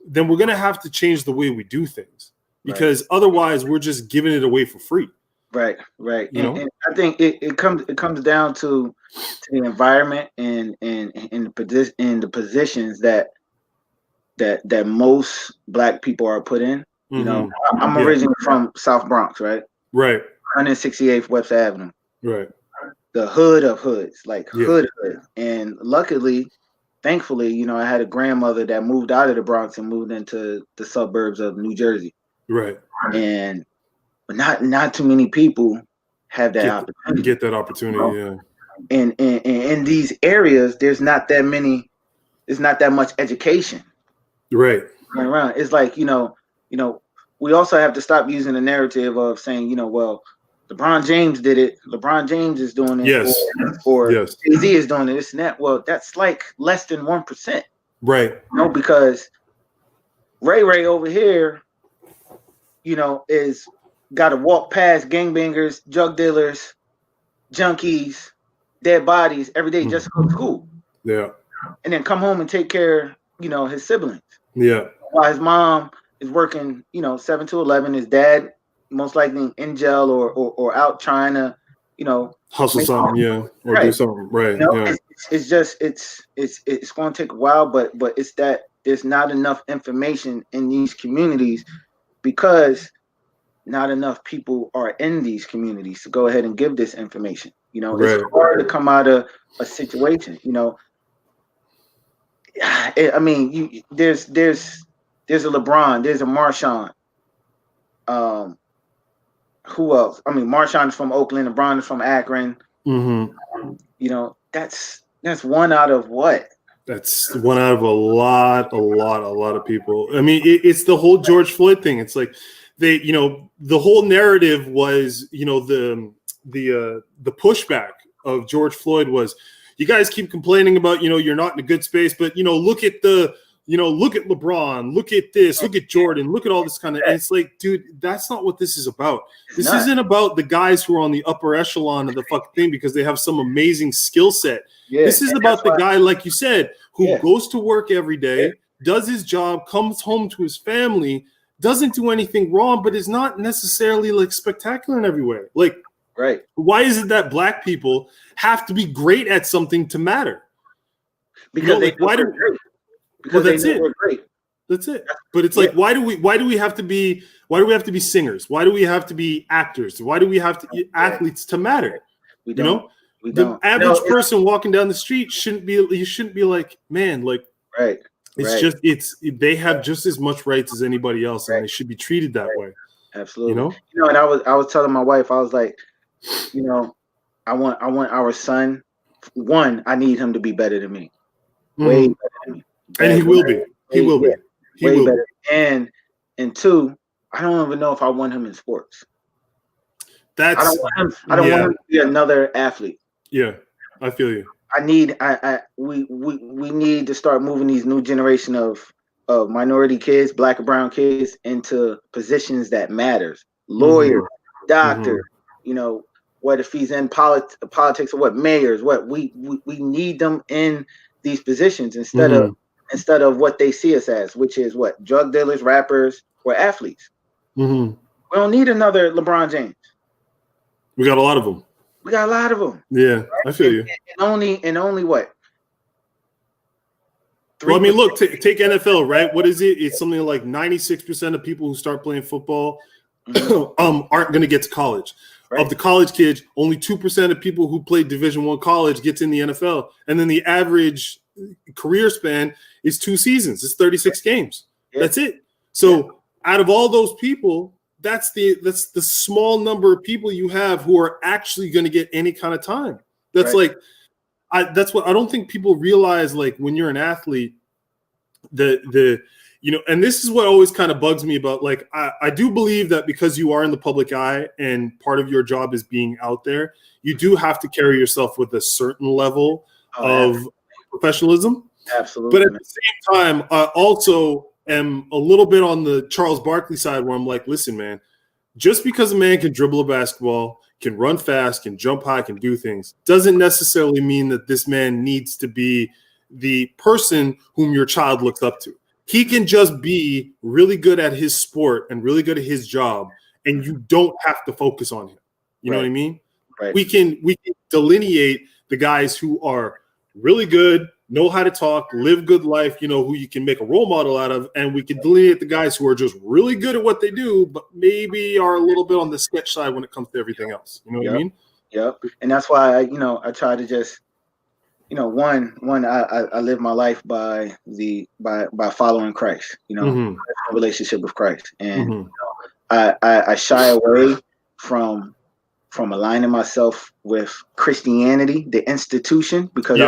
then we're going to have to change the way we do things, because otherwise we're just giving it away for free. Right. And I think it comes down to the environment and the positions that most Black people are put in. I'm originally from South Bronx, right? Right. 168th Webster Avenue. Right. The hood of hoods, like hood. And luckily, thankfully, I had a grandmother that moved out of the Bronx and moved into the suburbs of New Jersey. Right. And not too many people have that opportunity. Get that opportunity, yeah. And in these areas, there's not that much education. Right. Around. It's like, we also have to stop using the narrative of saying, well, LeBron James did it. LeBron James is doing it. Yes. Or Jay-Z is doing it. This and that. Well, that's like less than 1%. Right. Because Ray over here, is got to walk past gangbangers, drug dealers, junkies, dead bodies every day just to go to school. Yeah. And then come home and take care, his siblings. Yeah. While his mom is working, 7 to 11. His dad most likely in jail or out trying to, hustle something, or do something, right? It's just it's going to take a while, but it's that there's not enough information in these communities because not enough people are in these communities to go ahead and give this information. It's hard to come out of a situation. I mean, there's a LeBron, there's a Marshawn. Who else? I mean, Marshawn is from Oakland, LeBron is from Akron. Mm-hmm. That's one out of what? That's one out of a lot of people. I mean, it's the whole George Floyd thing. It's like the whole narrative was, the pushback of George Floyd was, you guys keep complaining about, you're not in a good space, but look at look at LeBron, look at this, look at Jordan, look at all this kind of. And it's like, dude, that's not what this is about. This isn't about the guys who are on the upper echelon of the fucking thing because they have some amazing skill set. Yeah, this is about the guy, like you said, who goes to work every day, does his job, comes home to his family, doesn't do anything wrong, but is not necessarily like spectacular in every way. Like, right. Why is it that black people have to be great at something to matter? Because they know we're great. Because they know we're great. That's it. But it's like, why do we have to be singers? Why do we have to be actors? Why do we have to be athletes to matter? We don't. The average person walking down the street shouldn't be like, man, like, right. They have just as much rights as anybody else, and they should be treated that way. Absolutely. And I was telling my wife, I was like, I want our son. One, I need him to be better than me. Way better than me. And he will be. He will be. He will be. And two, I don't even know if I want him in sports. I don't want him to be another athlete. Yeah, I feel you. We need to start moving these new generation of minority kids, black and brown kids, into positions that matters. Lawyer, doctor, what if he's in politics or what, mayors, what we need them in these positions instead of what they see us as, which is what, drug dealers, rappers, or athletes. We don't need another LeBron James. We got a lot of them. Yeah, right? I feel you. And only what? Well, I mean, look, take NFL, right? What is it? It's something like 96% of people who start playing football aren't going to get to college. Right. Of the college kids, only 2% of people who play Division I college gets in the NFL, and then the average career span is 2 seasons. It's 36 games. Yeah. That's it. So out of all those people, that's the small number of people you have who are actually going to get any kind of time. That's that's what I don't think people realize. Like, when you're an athlete, and this is what always kind of bugs me about, like, I do believe that because you are in the public eye and part of your job is being out there, you do have to carry yourself with a certain level of professionalism. Absolutely. But at the same time, I also am a little bit on the Charles Barkley side, where I'm like, listen, man, just because a man can dribble a basketball, can run fast, can jump high, can do things, doesn't necessarily mean that this man needs to be the person whom your child looks up to. He can just be really good at his sport and really good at his job, and you don't have to focus on him. You know what I mean? Right. We can delineate the guys who are really good, know how to talk, live good life, who you can make a role model out of, and we can delineate the guys who are just really good at what they do, but maybe are a little bit on the sketch side when it comes to everything else. You know what I mean? Yep. And that's why I try to just, I live my life by following Christ, relationship with Christ. And I shy away from aligning myself with Christianity, the institution, because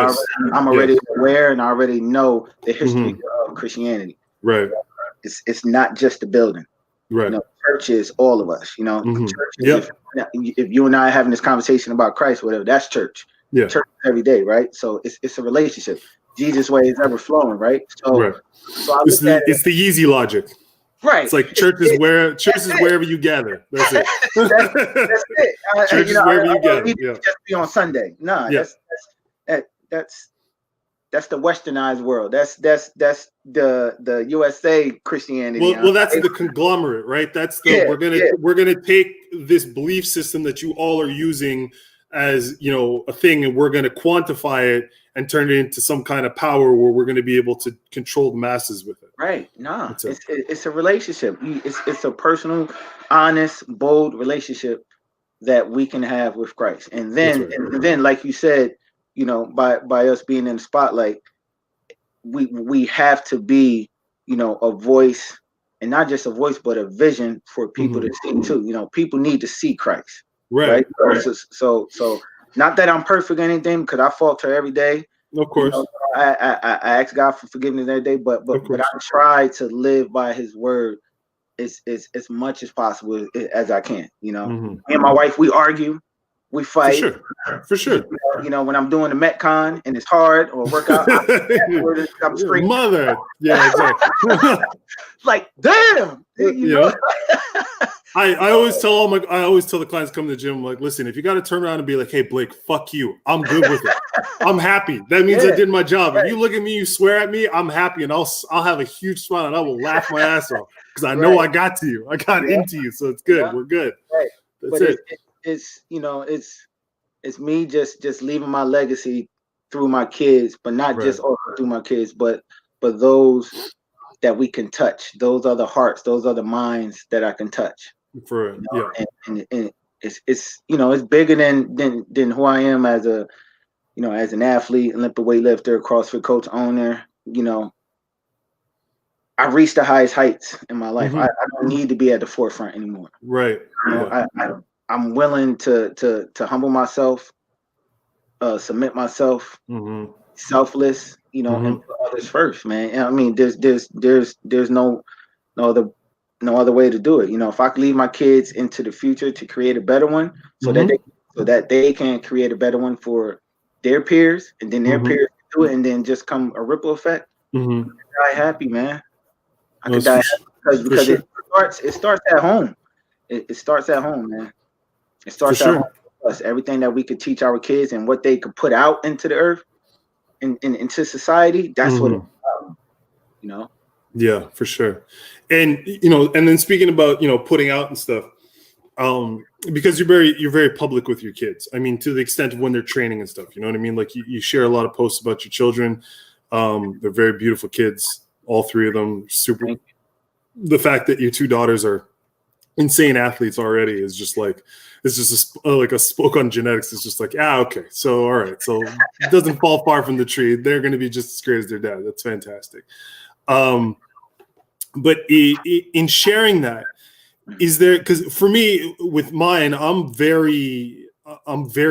I'm already aware and I already know the history of Christianity. Right. It's not just the building. Right. Church is all of us. Church if you and I are having this conversation about Christ, whatever, that's church. Yeah. Church every day, right? So it's a relationship. Jesus' way is ever flowing, right? So, so it's the Yeezy logic. Right. It's like church is wherever you gather. That's it. That's it. Church is wherever you gather. Just be on Sunday. No, that's the westernized world. That's the USA Christianity. Well, that's the conglomerate, right? That's we're gonna take this belief system that you all are using as a thing, and we're going to quantify it and turn it into some kind of power where we're going to be able to control the masses with it. Right. No, it's a relationship. It's a personal, honest, bold relationship that we can have with Christ. And then, like you said, by us being in the spotlight, we have to be, a voice, and not just a voice, but a vision for people to see too. People need to see Christ. Right. So not that I'm perfect or anything, because I falter every day. Of course. I ask God for forgiveness every day, but I try to live by His word as much as possible as I can. Me and my wife, we argue. We fight. For sure. You know, when I'm doing the Metcon and it's hard or workout, I'm screaming. Mother. Yeah, exactly. Like, damn. You know? I always tell the clients come to the gym, like, listen, if you got to turn around and be like, hey, Blake, fuck you. I'm good with it. I'm happy. That means I did my job. If you look at me, you swear at me, I'm happy, and I'll have a huge smile and I will laugh my ass off because I know I got to you. I got into you, so it's good. Yeah. We're good. Right. That's it. It's you know, it's me just leaving my legacy through my kids, but not just also through my kids, but those that we can touch. Those are the hearts. Those are the minds that I can touch. For and it's you know, it's bigger than who I am as a, you know, as an athlete, Olympic weightlifter, CrossFit coach, owner. You know, I reached the highest heights in my life. I don't need to be at the forefront anymore. Right. You know, I'm willing to humble myself, submit myself, selfless. You know, and put others first, man. And I mean, there's no other way to do it. You know, if I could leave my kids into the future to create a better one, so that they can create a better one for their peers, and then their peers do it, and then just come a ripple effect. I could die happy, man. I could die happy because it starts at home. It starts at home, man. It starts at home for us. Everything that we could teach our kids and what they could put out into the earth and into society, that's what it's about, you know. Yeah, for sure. And you know, and then speaking about, you know, putting out and stuff, because you're very public with your kids. I mean, to the extent of when they're training and stuff, you know what I mean? Like you share a lot of posts about your children. They're very beautiful kids, all three of them. Super. The fact that your two daughters are insane athletes already is just like, it's just like a spoke on genetics. It's just like, okay, so all right, so it doesn't fall far from the tree. They're going to be just as great as their dad. That's fantastic. But in sharing that, is there, because for me with mine, I'm very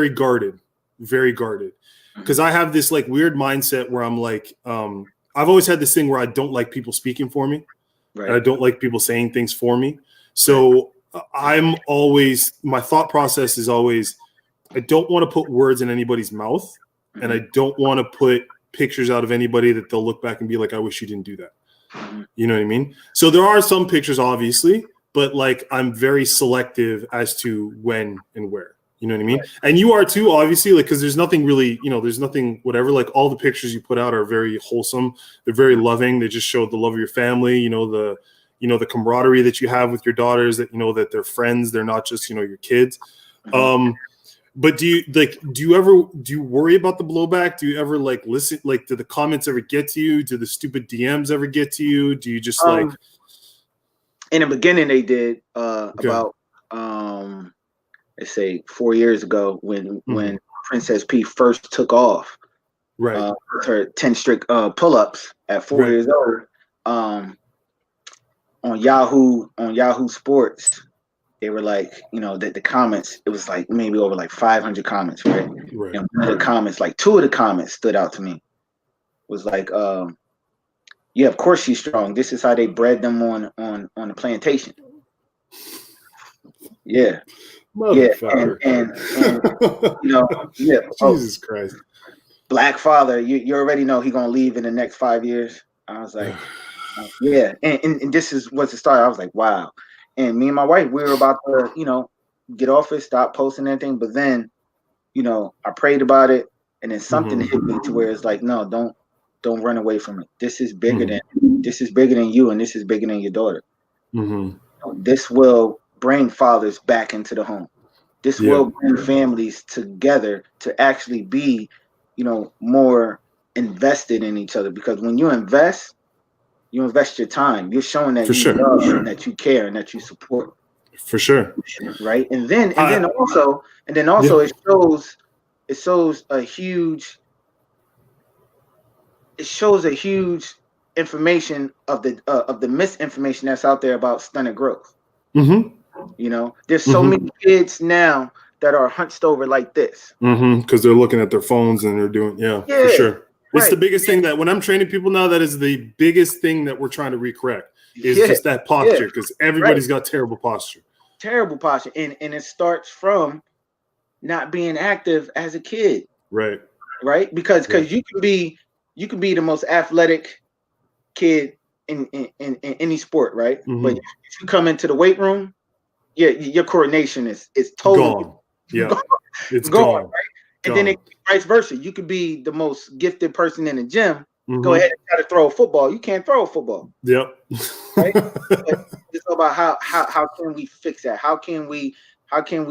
guarded, because I have this like weird mindset where I'm like, I've always had this thing where I don't like people speaking for me. Right. And I don't like people saying things for me. So I'm always, my thought process is always, I don't want to put words in anybody's mouth, and I don't want to put pictures out of anybody that they'll look back and be like, I wish you didn't do that. You know what I mean? So there are some pictures, obviously, but like I'm very selective as to when and where. You know what I mean? Right. And you are too, obviously, like, because there's nothing really, you know, there's nothing, whatever. Like all the pictures you put out are very wholesome. They're very loving. They just show the love of your family. You know, the camaraderie that you have with your daughters. That, you know, that they're friends. They're not just, you know, your kids. But do you worry about the blowback? Do you ever like listen? Like, do the comments ever get to you? Do the stupid DMs ever get to you? Do you just like? In the beginning, they did about let's say 4 years ago when Princess P first took off, right? With her 10 strict pull-ups at 4 years old. On Yahoo Sports, they were like, you know, the comments, it was like maybe over like 500 comments, right? And one of the comments, like two of the comments stood out to me. Was like, yeah, of course she's strong. This is how they bred them on the plantation. Yeah. And you know, Jesus Christ. Black father, you already know he's gonna leave in the next 5 years. I was like, yeah, and this is what's the start. I was like, wow. And me and my wife, we were about to, you know, get off it, stop posting anything. But then, you know, I prayed about it, and then something hit me to where it's like, no, don't run away from it. This is bigger than you, and this is bigger than your daughter. This will bring fathers back into the home. This will bring families together to actually be, you know, more invested in each other. Because when you invest your time. You're showing that you love and that you care and that you support. For sure. Right. And then also it shows a huge information of the misinformation that's out there about stunted growth. You know, there's so many kids now that are hunched over like this. Because they're looking at their phones and they're doing, for sure. It's the biggest thing that when I'm training people now, that is the biggest thing that we're trying to recorrect is just that posture, because everybody's got terrible posture. Terrible posture. And it starts from not being active as a kid. Right. Because you can be the most athletic kid in any sport, right? Mm-hmm. But if you come into the weight room, your coordination is totally gone. Yeah, gone, it's gone. Right? And then vice versa. You could be the most gifted person in the gym. Mm-hmm. Go ahead and try to throw a football. You can't throw a football. Yep. Right? But it's about how can we fix that? How can we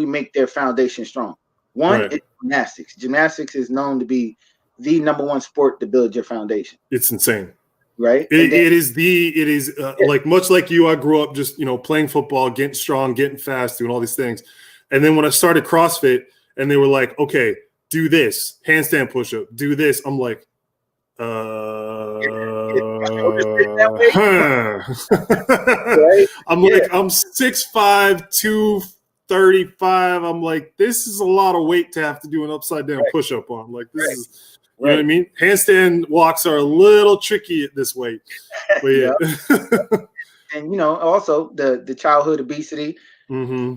make their foundation strong? One is gymnastics. Gymnastics is known to be the number one sport to build your foundation. It's insane. Right. It is like much like you, I grew up just, playing football, getting strong, getting fast, doing all these things. And then when I started CrossFit and they were like, okay, do this, handstand push-up, do this. I'm like, Right? I'm like, I'm 6'5", 235. I'm like, this is a lot of weight to have to do an upside down push-up on. Like, this is, you know what I mean? Handstand walks are a little tricky at this weight. But yeah. And also the childhood obesity mm-hmm.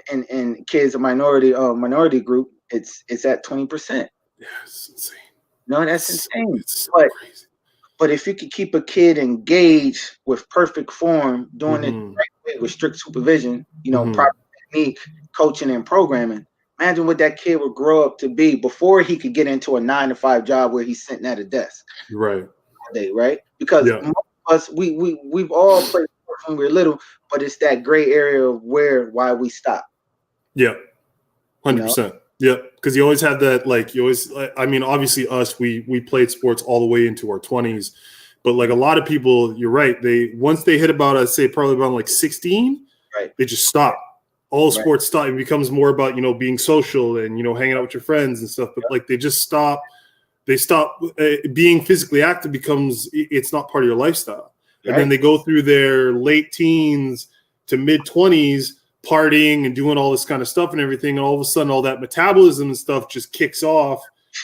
and kids a minority group, it's at 20%. Yeah, it's insane. No, that's insane. It's so crazy. But if you could keep a kid engaged with perfect form, doing it the right way with strict supervision, proper technique, coaching, and programming, imagine what that kid would grow up to be before he could get into a 9-to-5 job where he's sitting at a desk. Right. All day, right? Because most of us, we've all played sports when we were little, but it's that gray area of why we stop. Yeah. 100%. Yep, because you always have that, obviously us, we played sports all the way into our 20s, but like a lot of people, you're right, once they hit about, I'd say probably around like 16, they just stop. All sports stop. It becomes more about, being social and, hanging out with your friends and stuff, but like they just stop. They stop being physically active it's not part of your lifestyle. And then they go through their late teens to mid 20s, partying and doing all this kind of stuff and everything, and all of a sudden all that metabolism and stuff just kicks off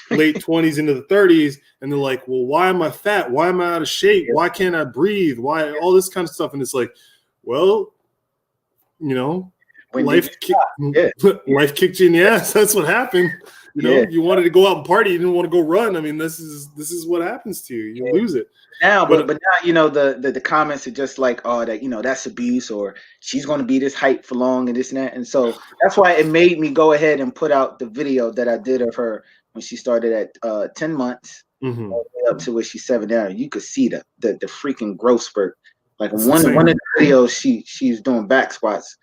late 20s into the 30s, and they're like, well, why am I fat? Why am I out of shape? Why can't I breathe? Why all this kind of stuff? And it's like, well, life kicked you in the ass. That's what happened. You wanted to go out and party, you didn't want to go run. I mean, this is what happens to you. You lose it. Now, but now, the comments are just like, oh, that, that's abuse, or she's going to be this height for long and this and that. And so that's why it made me go ahead and put out the video that I did of her when she started at 10 months all the way up to where she's 7 now. You could see the freaking growth spurt. Like one of the videos, she's doing back squats,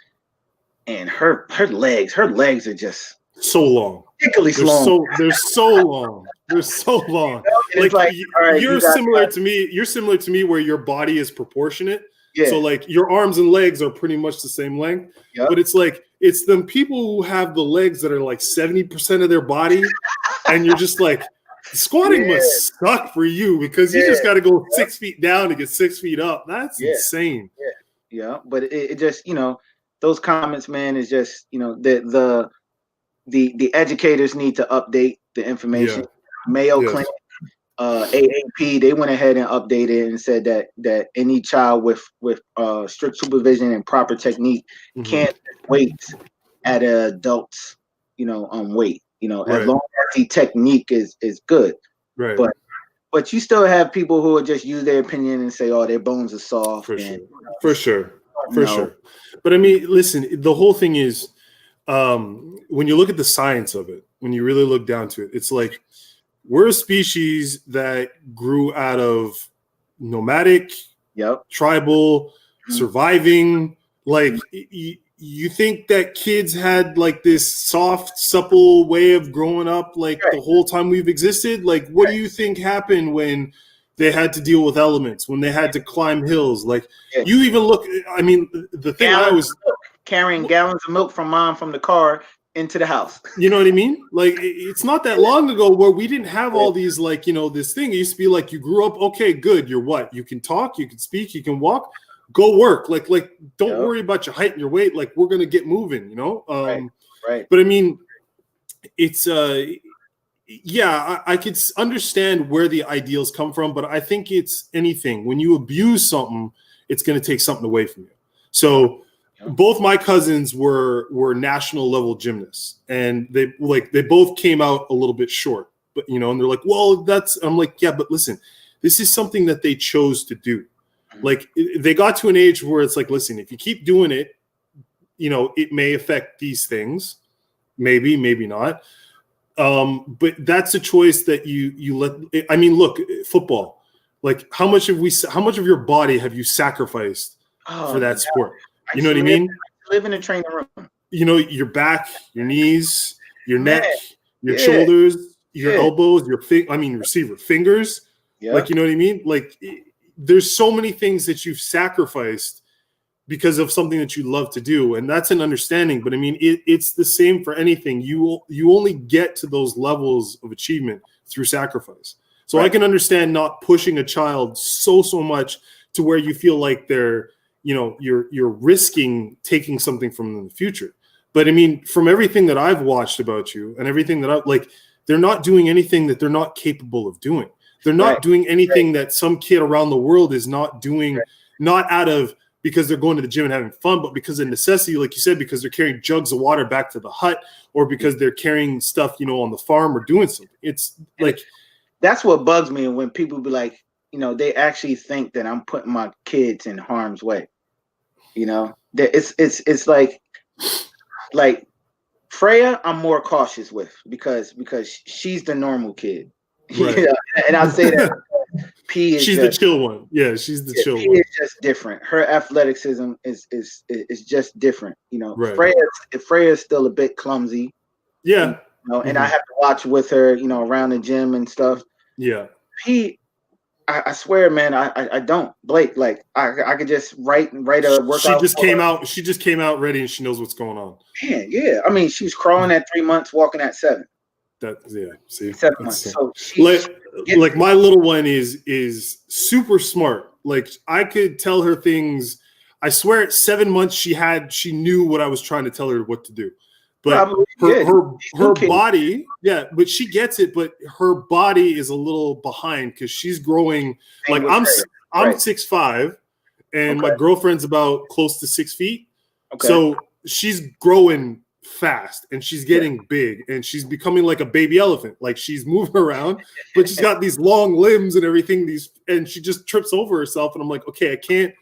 and her legs are just so long. Ridiculously long. They're so long. They're so long. Like you're similar to me. You're similar to me where your body is proportionate. Yeah. So like your arms and legs are pretty much the same length. Yep. But it's like it's them people who have the legs that are like 70% of their body, and you're just like, squatting must suck for you because you just got to go 6 feet down to get 6 feet up. That's insane. Yeah. But it just those comments, man, is just the educators need to update the information. Mayo Clinic, AAP, they went ahead and updated and said that any child with strict supervision and proper technique can't wait at an adult's weight. As long as the technique is good. Right. But you still have people who will just use their opinion and say, oh, their bones are soft. For sure. But I mean, listen, the whole thing is, when you look at the science of it, when you really look down to it, it's like we're a species that grew out of nomadic, tribal, surviving. Like you think that kids had like this soft, supple way of growing up like the whole time we've existed? Like, what do you think happened when they had to deal with elements, when they had to climb hills? Like you even look, I mean, the thing I was carrying gallons of milk from mom from the car into the house. You know what I mean? Like it's not that long ago where we didn't have all these like, this thing. It used to be like you grew up, okay, good. You're what? You can talk, you can speak, you can walk, go work. Like don't worry about your height and your weight. Like we're gonna get moving, Right. But I mean, it's I could understand where the ideals come from, but I think it's anything. When you abuse something, it's gonna take something away from you. So both my cousins were national level gymnasts, and they both came out a little bit short, but and they're like, well, I'm like, yeah, but listen, this is something that they chose to do. Like, they got to an age where it's like, listen, if you keep doing it, it may affect these things, maybe not. But that's a choice that you let. I mean, look, football. Like, how much of your body have you sacrificed for that sport? You know what I mean? Live in a training room. Your back, your knees, your neck, your shoulders, your elbows, your fingers. Yeah. Like, you know what I mean? Like, there's so many things that you've sacrificed because of something that you love to do, and that's an understanding. But I mean, it's the same for anything. You only get to those levels of achievement through sacrifice. So I can understand not pushing a child so much to where you feel like they're, you're risking taking something from them in the future. But I mean, from everything that I've watched about you and everything that they're not doing anything that they're not capable of doing. They're not doing anything that some kid around the world is not doing, not out of because they're going to the gym and having fun, but because of necessity, like you said, because they're carrying jugs of water back to the hut, or because they're carrying stuff, on the farm or doing something. It's like, that's what bugs me when people be like, they actually think that I'm putting my kids in harm's way. It's like Freya, I'm more cautious with because she's the normal kid. Right. And I say that she's the chill one. Yeah, she's the chill one. Is just different. Her athleticism is just different. Right. Freya's still a bit clumsy. Yeah. And I have to watch with her, around the gym and stuff. Yeah. I swear, man, I don't. Blake, like I could just write a workout. She just came out ready and she knows what's going on. Yeah. I mean, she's crawling at 3 months, walking at 7. See, 7 months. So like my little one is super smart. Like, I could tell her things. I swear at 7 months she knew what I was trying to tell her what to do. But her body, but she gets it, but her body is a little behind because she's growing. Like, I'm 6'5", and my girlfriend's about close to 6 feet. Okay. So she's growing fast and she's getting big and she's becoming like a baby elephant. Like, she's moving around, but she's got these long limbs and everything, and she just trips over herself. And I'm like, okay, I can't,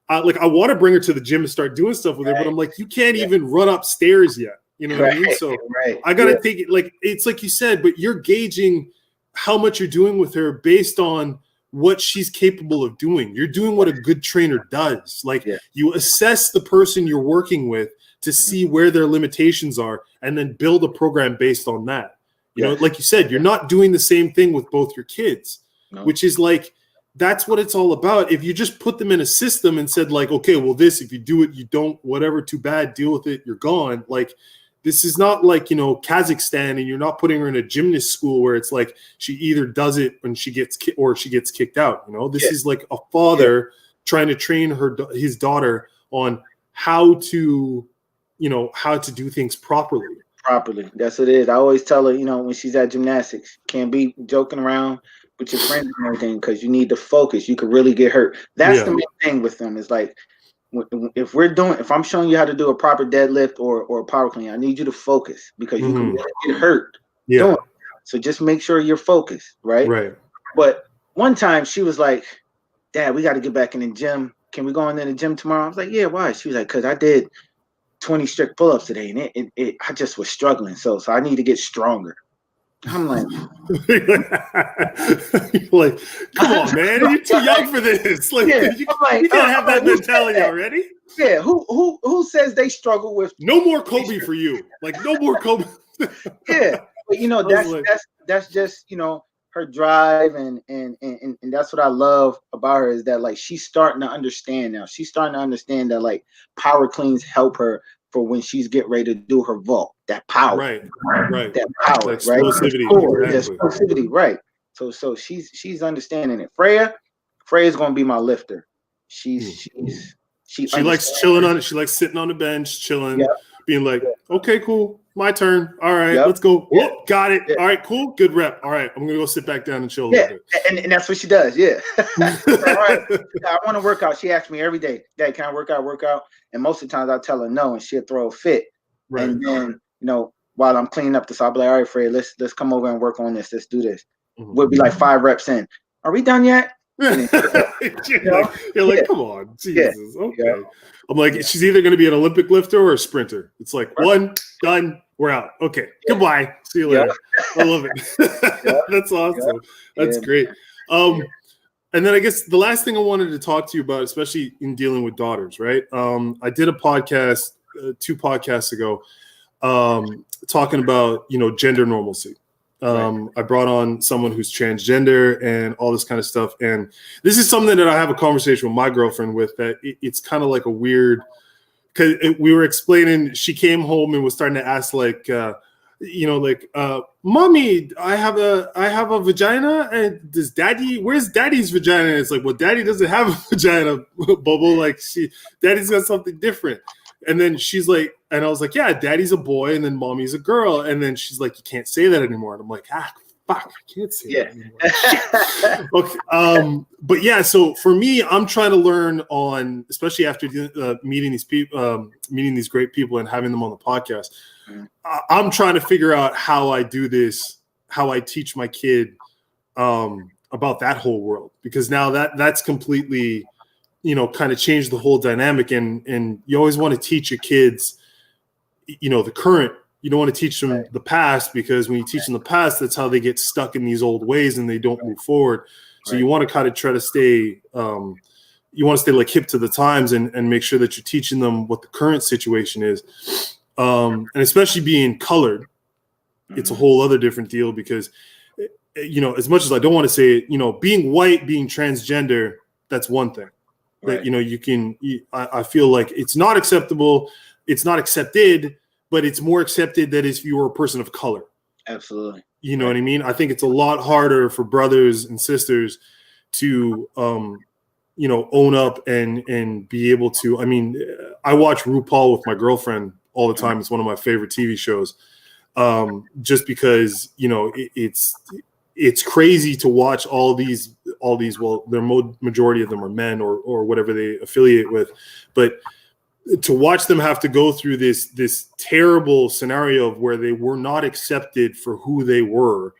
I want to bring her to the gym and start doing stuff with her, but I'm like, you can't even run upstairs yet. You know what I mean? So I got to take it. Like, it's like you said, but you're gauging how much you're doing with her based on what she's capable of doing. You're doing what a good trainer does. Like, you assess the person you're working with to see where their limitations are and then build a program based on that. You know, like you said, you're not doing the same thing with both your kids, which is like, that's what it's all about. If you just put them in a system and said like, okay, well, if you do it, you don't, whatever, too bad, deal with it, you're gone. Like, this is not like, Kazakhstan, and you're not putting her in a gymnast school where it's like she either does it when she gets or she gets kicked out. This is like a father trying to train his daughter on how to do things properly. That's what it is. I always tell her, when she's at gymnastics, can't be joking around with your friends and everything because you need to focus. You could really get hurt. That's the main thing with them. Is like, if I'm showing you how to do a proper deadlift or a power clean, I need you to focus because you can really get hurt doing it. So just make sure you're focused, right? Right. But one time she was like, Dad, we got to get back in the gym. Can we go in the gym tomorrow? I was like, yeah, why? She was like, because I did 20 strict pull-ups today and I just was struggling. So I need to get stronger. I'm like, like, come on, man, you're too young for this. Like, you can't have that mentality already. Yeah, who says they struggle with no more Kobe for you? Like, no more Kobe. But that's just her drive and that's what I love about her is that like she's starting to understand now. She's starting to understand that like power cleans help her for when she's getting ready to do her vault. That power, right? That power, that explosivity, right? Explosivity, right? So she's understanding it. Freya's gonna be my lifter. She likes chilling on it. She likes sitting on the bench, chilling, being like, okay, cool. my turn. All right, let's go. Oh, got it. All right, cool. Good rep. All right, I'm going to go sit back down and chill a little bit. And that's what she does. Yeah. All right. I want to work out. She asks me every day, Dad, can I work out? And most of the times I'll tell her no, and she'll throw a fit. Right. And then, while I'm cleaning up this, I'll be like, all right, Fred, let's come over and work on this. Let's do this. We'll be like 5 reps in. Are we done yet? You're like, come on, Jesus. Okay. I'm like, she's either going to be an Olympic lifter or a sprinter. It's like, one, done, we're out. Okay, goodbye. See you later. I love it. That's awesome. That's great. And then I guess the last thing I wanted to talk to you about, especially in dealing with daughters, right? I did a podcast 2 podcasts ago talking about, gender normalcy. I brought on someone who's transgender and all this kind of stuff. And this is something that I have a conversation with my girlfriend with, that it's kind of like a weird, because we were explaining, she came home and was starting to ask Mommy, I have a vagina, and where's Daddy's vagina? And it's like, well, Daddy doesn't have a vagina, Bobo. Like, Daddy's got something different. And then she's like, and I was like, yeah, Daddy's a boy, and then Mommy's a girl. And then she's like, you can't say that anymore. And I'm like, fuck, I can't say that anymore. Okay. But yeah, so for me, I'm trying to learn on, especially after meeting these people, meeting these great people and having them on the podcast. I'm trying to figure out how I do this, how I teach my kid about that whole world, because now that's completely, kind of changed the whole dynamic. And you always want to teach your kids, the current. You don't want to teach them the past, because when you teach them the past, that's how they get stuck in these old ways and they don't move forward. So you want to kind of try to stay, like hip to the times and make sure that you're teaching them what the current situation is. And especially being colored, it's a whole other different deal, because, as much as I don't want to say it, being white, being transgender, that's one thing. That, I feel like it's not acceptable. It's not accepted, but it's more accepted that if you were a person of color. Absolutely. You know what I mean? I think it's a lot harder for brothers and sisters to, own up and be able to. I mean, I watch RuPaul with my girlfriend all the time. It's one of my favorite TV shows, just because, it's crazy to watch all these, well, their majority of them are men or whatever they affiliate with, but to watch them have to go through this terrible scenario of where they were not accepted for who they were.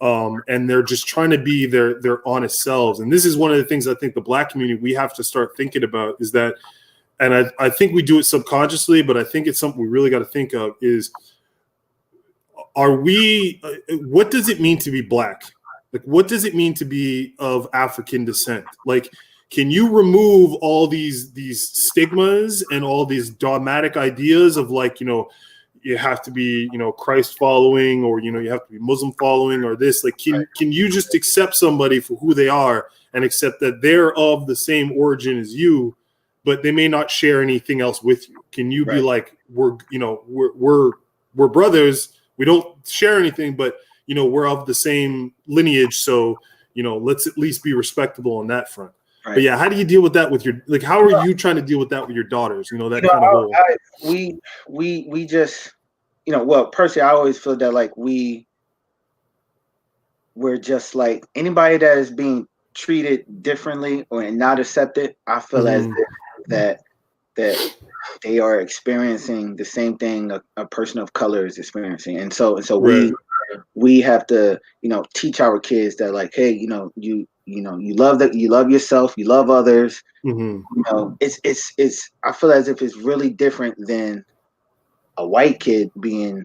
And they're just trying to be their honest selves. And this is one of the things I think the Black community, we have to start thinking about, is that, and I think we do it subconsciously, but I think it's something we really got to think of is, what does it mean to be Black? Like, what does it mean to be of African descent? Like, can you remove all these stigmas and all these dogmatic ideas of, like, you have to be, Christ following, or, you have to be Muslim following, or this, like, can you just accept somebody for who they are and accept that they're of the same origin as you, but they may not share anything else with you? Can you be like, we're brothers. We don't share anything, but, we're of the same lineage. So, let's at least be respectable on that front. Right. But yeah, how do you deal with that with how are you trying to deal with that with your daughters? That kind of whole. We just, well, personally, I always feel that, like, we're just like anybody that is being treated differently or not accepted. I feel as if that they are experiencing the same thing a person of color is experiencing, and so we have to teach our kids that, like, hey, you love yourself, you love others. It's I feel as if it's really different than a white kid being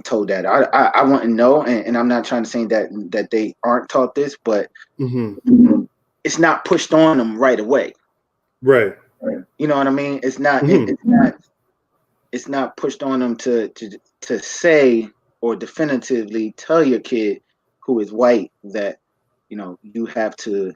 told that. I want to know, and I'm not trying to say that they aren't taught this, but it's not pushed on them right away. Right. You know what I mean? It's not. It's not pushed on them to say or definitively tell your kid who is white that you have to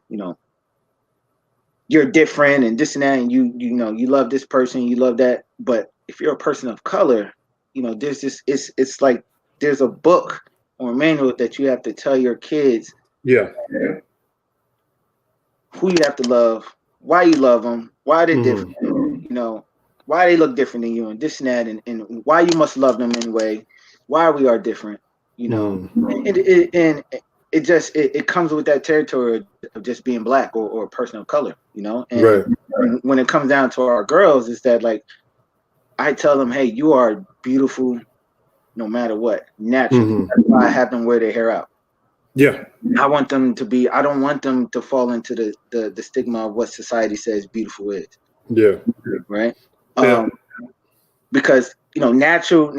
you're different and this and that, and you love this person, you love that. But if you're a person of color, there's this. It's like there's a book or a manual that you have to tell your kids. Yeah. Who you have to love, why you love them, why they're different. why they look different than you and this and that and why you must love them anyway, why we are different, you know. And it comes with that territory of just being black or a person of color, you know. And when it comes down to our girls, is that like I tell them, hey, you are beautiful no matter what, naturally. That's why I have them wear their hair out. Yeah. I want them to be, I don't want them to fall into the stigma of what society says beautiful is. Yeah. Right. Yeah. Because, you know, natural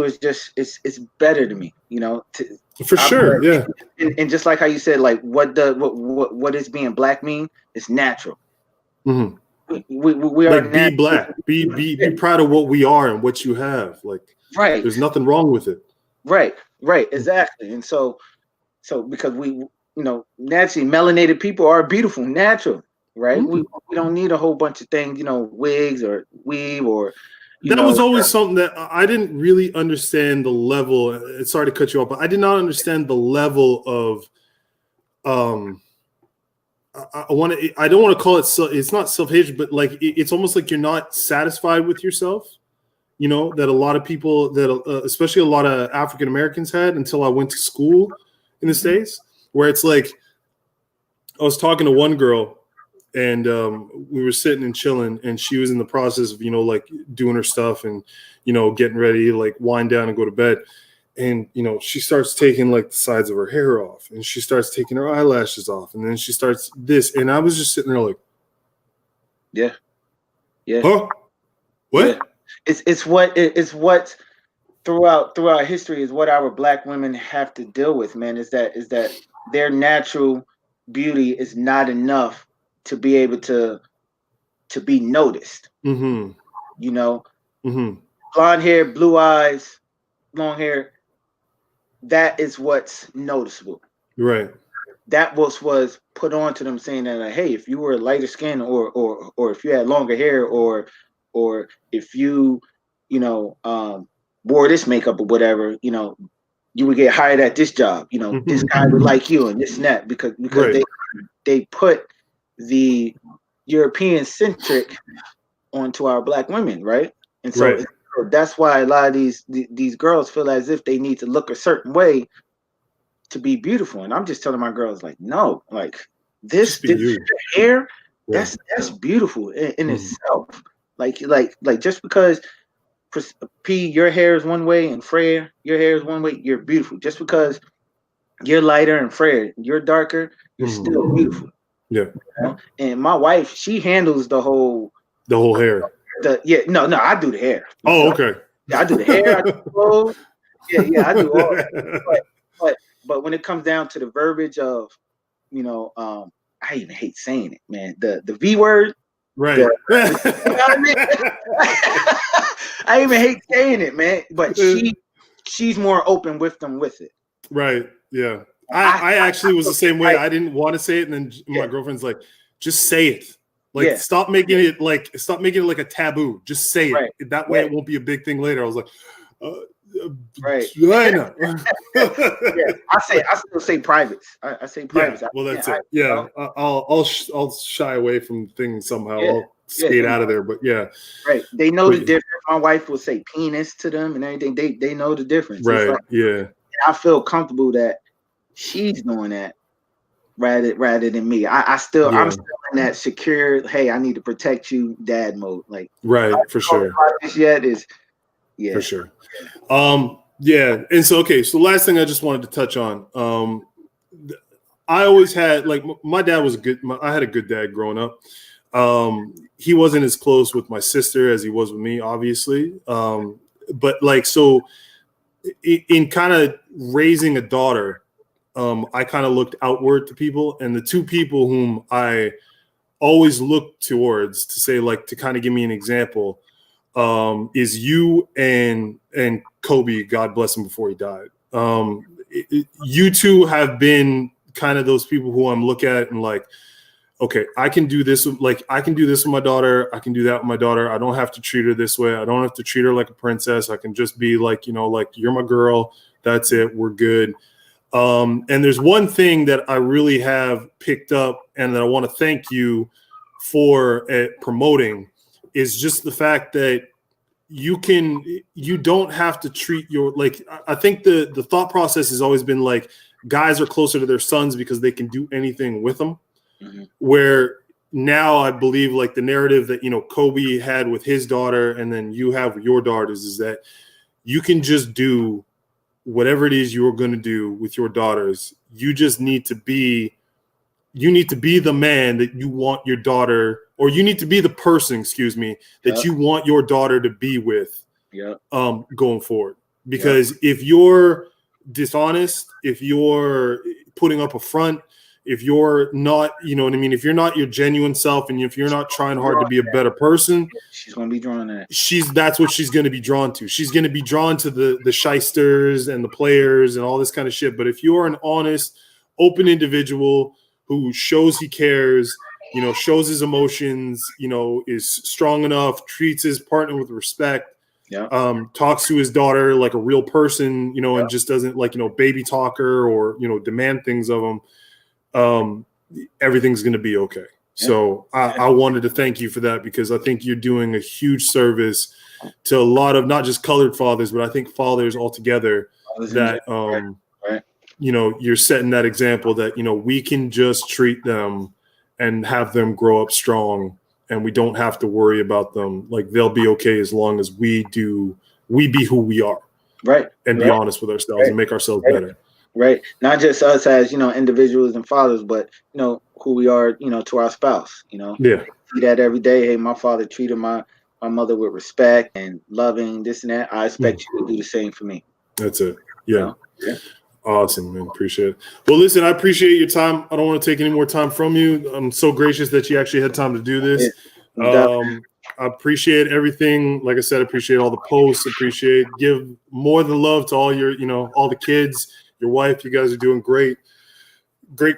is just, it's better to me, you know, for sure. Yeah. And just like how you said, like what is being black mean? It's natural. We are like be black, be proud of what we are and what you have. Like, right. There's nothing wrong with it. Right. Exactly. And so because we, you know, naturally melanated people are beautiful, natural, right? We don't need a whole bunch of things, you know, wigs or weave or, that was always something that I didn't really understand the level. Sorry to cut you off, but I did not understand the level of, I don't want to call it, it's not self-hatred, but like, it's almost like you're not satisfied with yourself. You know, that a lot of people that, especially a lot of African-Americans had until I went to school in the States, where it's like, I was talking to one girl and we were sitting and chilling and she was in the process of, you know, like doing her stuff and, you know, getting ready, like wind down and go to bed. And, you know, she starts taking like the sides of her hair off and she starts taking her eyelashes off. And then she starts this. And I was just sitting there like, yeah. Huh? What? Yeah. It's what throughout history is what our black women have to deal with, man, is that their natural beauty is not enough to be able to be noticed. You know, blonde hair, blue eyes, long hair, that is what's noticeable. Right. That was put on to them, saying that like, hey, if you were lighter skin or if you had longer hair or if you know, wore this makeup or whatever, you know, you would get hired at this job. You know, this guy would like you and this and that because right. they put the European centric onto our black women, right? And so, right. So that's why a lot of these girls feel as if they need to look a certain way to be beautiful. And I'm just telling my girls, like, no, like this hair, yeah. that's beautiful in itself. Like just because P, your hair is one way and Freya, your hair is one way, you're beautiful. Just because you're lighter and Freya, you're darker, you're still beautiful. Yeah. You know? And my wife, she handles the whole hair. No, I do the hair. Oh, okay. Yeah, I do the hair, I do the clothes. Yeah, I do all that. But when it comes down to the verbiage of, you know, I even hate saying it, man. The V word. Right. You know what I mean? I even hate saying it, man. But she's more open with them with it. Right. Yeah. I actually was the same way. I didn't want to say it, and then my girlfriend's like, just say it. Like, stop making it like a taboo. Just say it. That way it won't be a big thing later. I was like, right. I know. I still say privates. I say privates. Yeah, well, that's it. Yeah, I'll shy away from things somehow. I'll skate out of there. But yeah, right. They know the difference. My wife will say penis to them and everything. They know the difference. Right. Like, yeah. I feel comfortable that she's doing that rather than me. I'm still in that secure. Hey, I need to protect you, dad mode. Like right for sure. Yet is for sure. Yeah, and so so last thing I just wanted to touch on. I always had like my dad was I had a good dad growing up. He wasn't as close with my sister as he was with me, obviously. But like so, in kind of raising a daughter, I kind of looked outward to people, and the two people whom I always looked towards to say like to kind of give me an example. Is you and Kobe, God bless him before he died. You two have been kind of those people who I'm looking at and like, okay, I can do this. Like I can do this with my daughter. I can do that with my daughter. I don't have to treat her this way. I don't have to treat her like a princess. I can just be like, you know, like you're my girl. That's it. We're good. And there's one thing that I really have picked up and that I want to thank you for promoting. is just the fact that you don't have to treat your, like, I think the thought process has always been like guys are closer to their sons because they can do anything with them. Mm-hmm. Where now I believe like the narrative that, Kobe had with his daughter and then you have with your daughters is that you can just do whatever it is you're going to do with your daughters. You just need to be the man that you want your daughter, or you need to be the person, that you want your daughter to be with going forward. Because if you're dishonest, if you're putting up a front, if you're not, if you're not your genuine self and if you're not trying hard to be a better person, she's going to be drawn to that. That's what she's going to be drawn to. She's going to be drawn to the shysters and the players and all this kind of shit. But if you're an honest, open individual who shows he cares, shows his emotions, is strong enough, treats his partner with respect, talks to his daughter like a real person, and just doesn't like, baby talk her or, demand things of him, everything's going to be okay. So I wanted to thank you for that, because I think you're doing a huge service to a lot of not just colored fathers, but I think fathers altogether that, you're setting that example that, we can just treat them and have them grow up strong, and we don't have to worry about them. Like, they'll be okay as long as we be who we are. Right. And be honest with ourselves and make ourselves better. Right. Not just us as, individuals and fathers, but, who we are, to our spouse, Yeah. See that every day. Hey, my father treated my mother with respect and loving, this and that. I expect you to do the same for me. That's it. Yeah. Awesome, man. Appreciate it. Well, listen, I appreciate your time. I don't want to take any more time from you. I'm so gracious that you actually had time to do this. I appreciate everything. Like I said, appreciate all the posts. Give more than love to all your, all the kids, your wife. You guys are doing great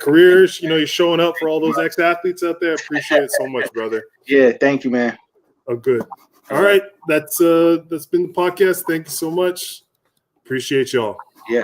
careers. You're showing up for all those ex-athletes out there. Appreciate it so much, brother. Yeah, thank you, man. Oh, good. All right. That's been the podcast. Thank you so much. Appreciate y'all. Yeah.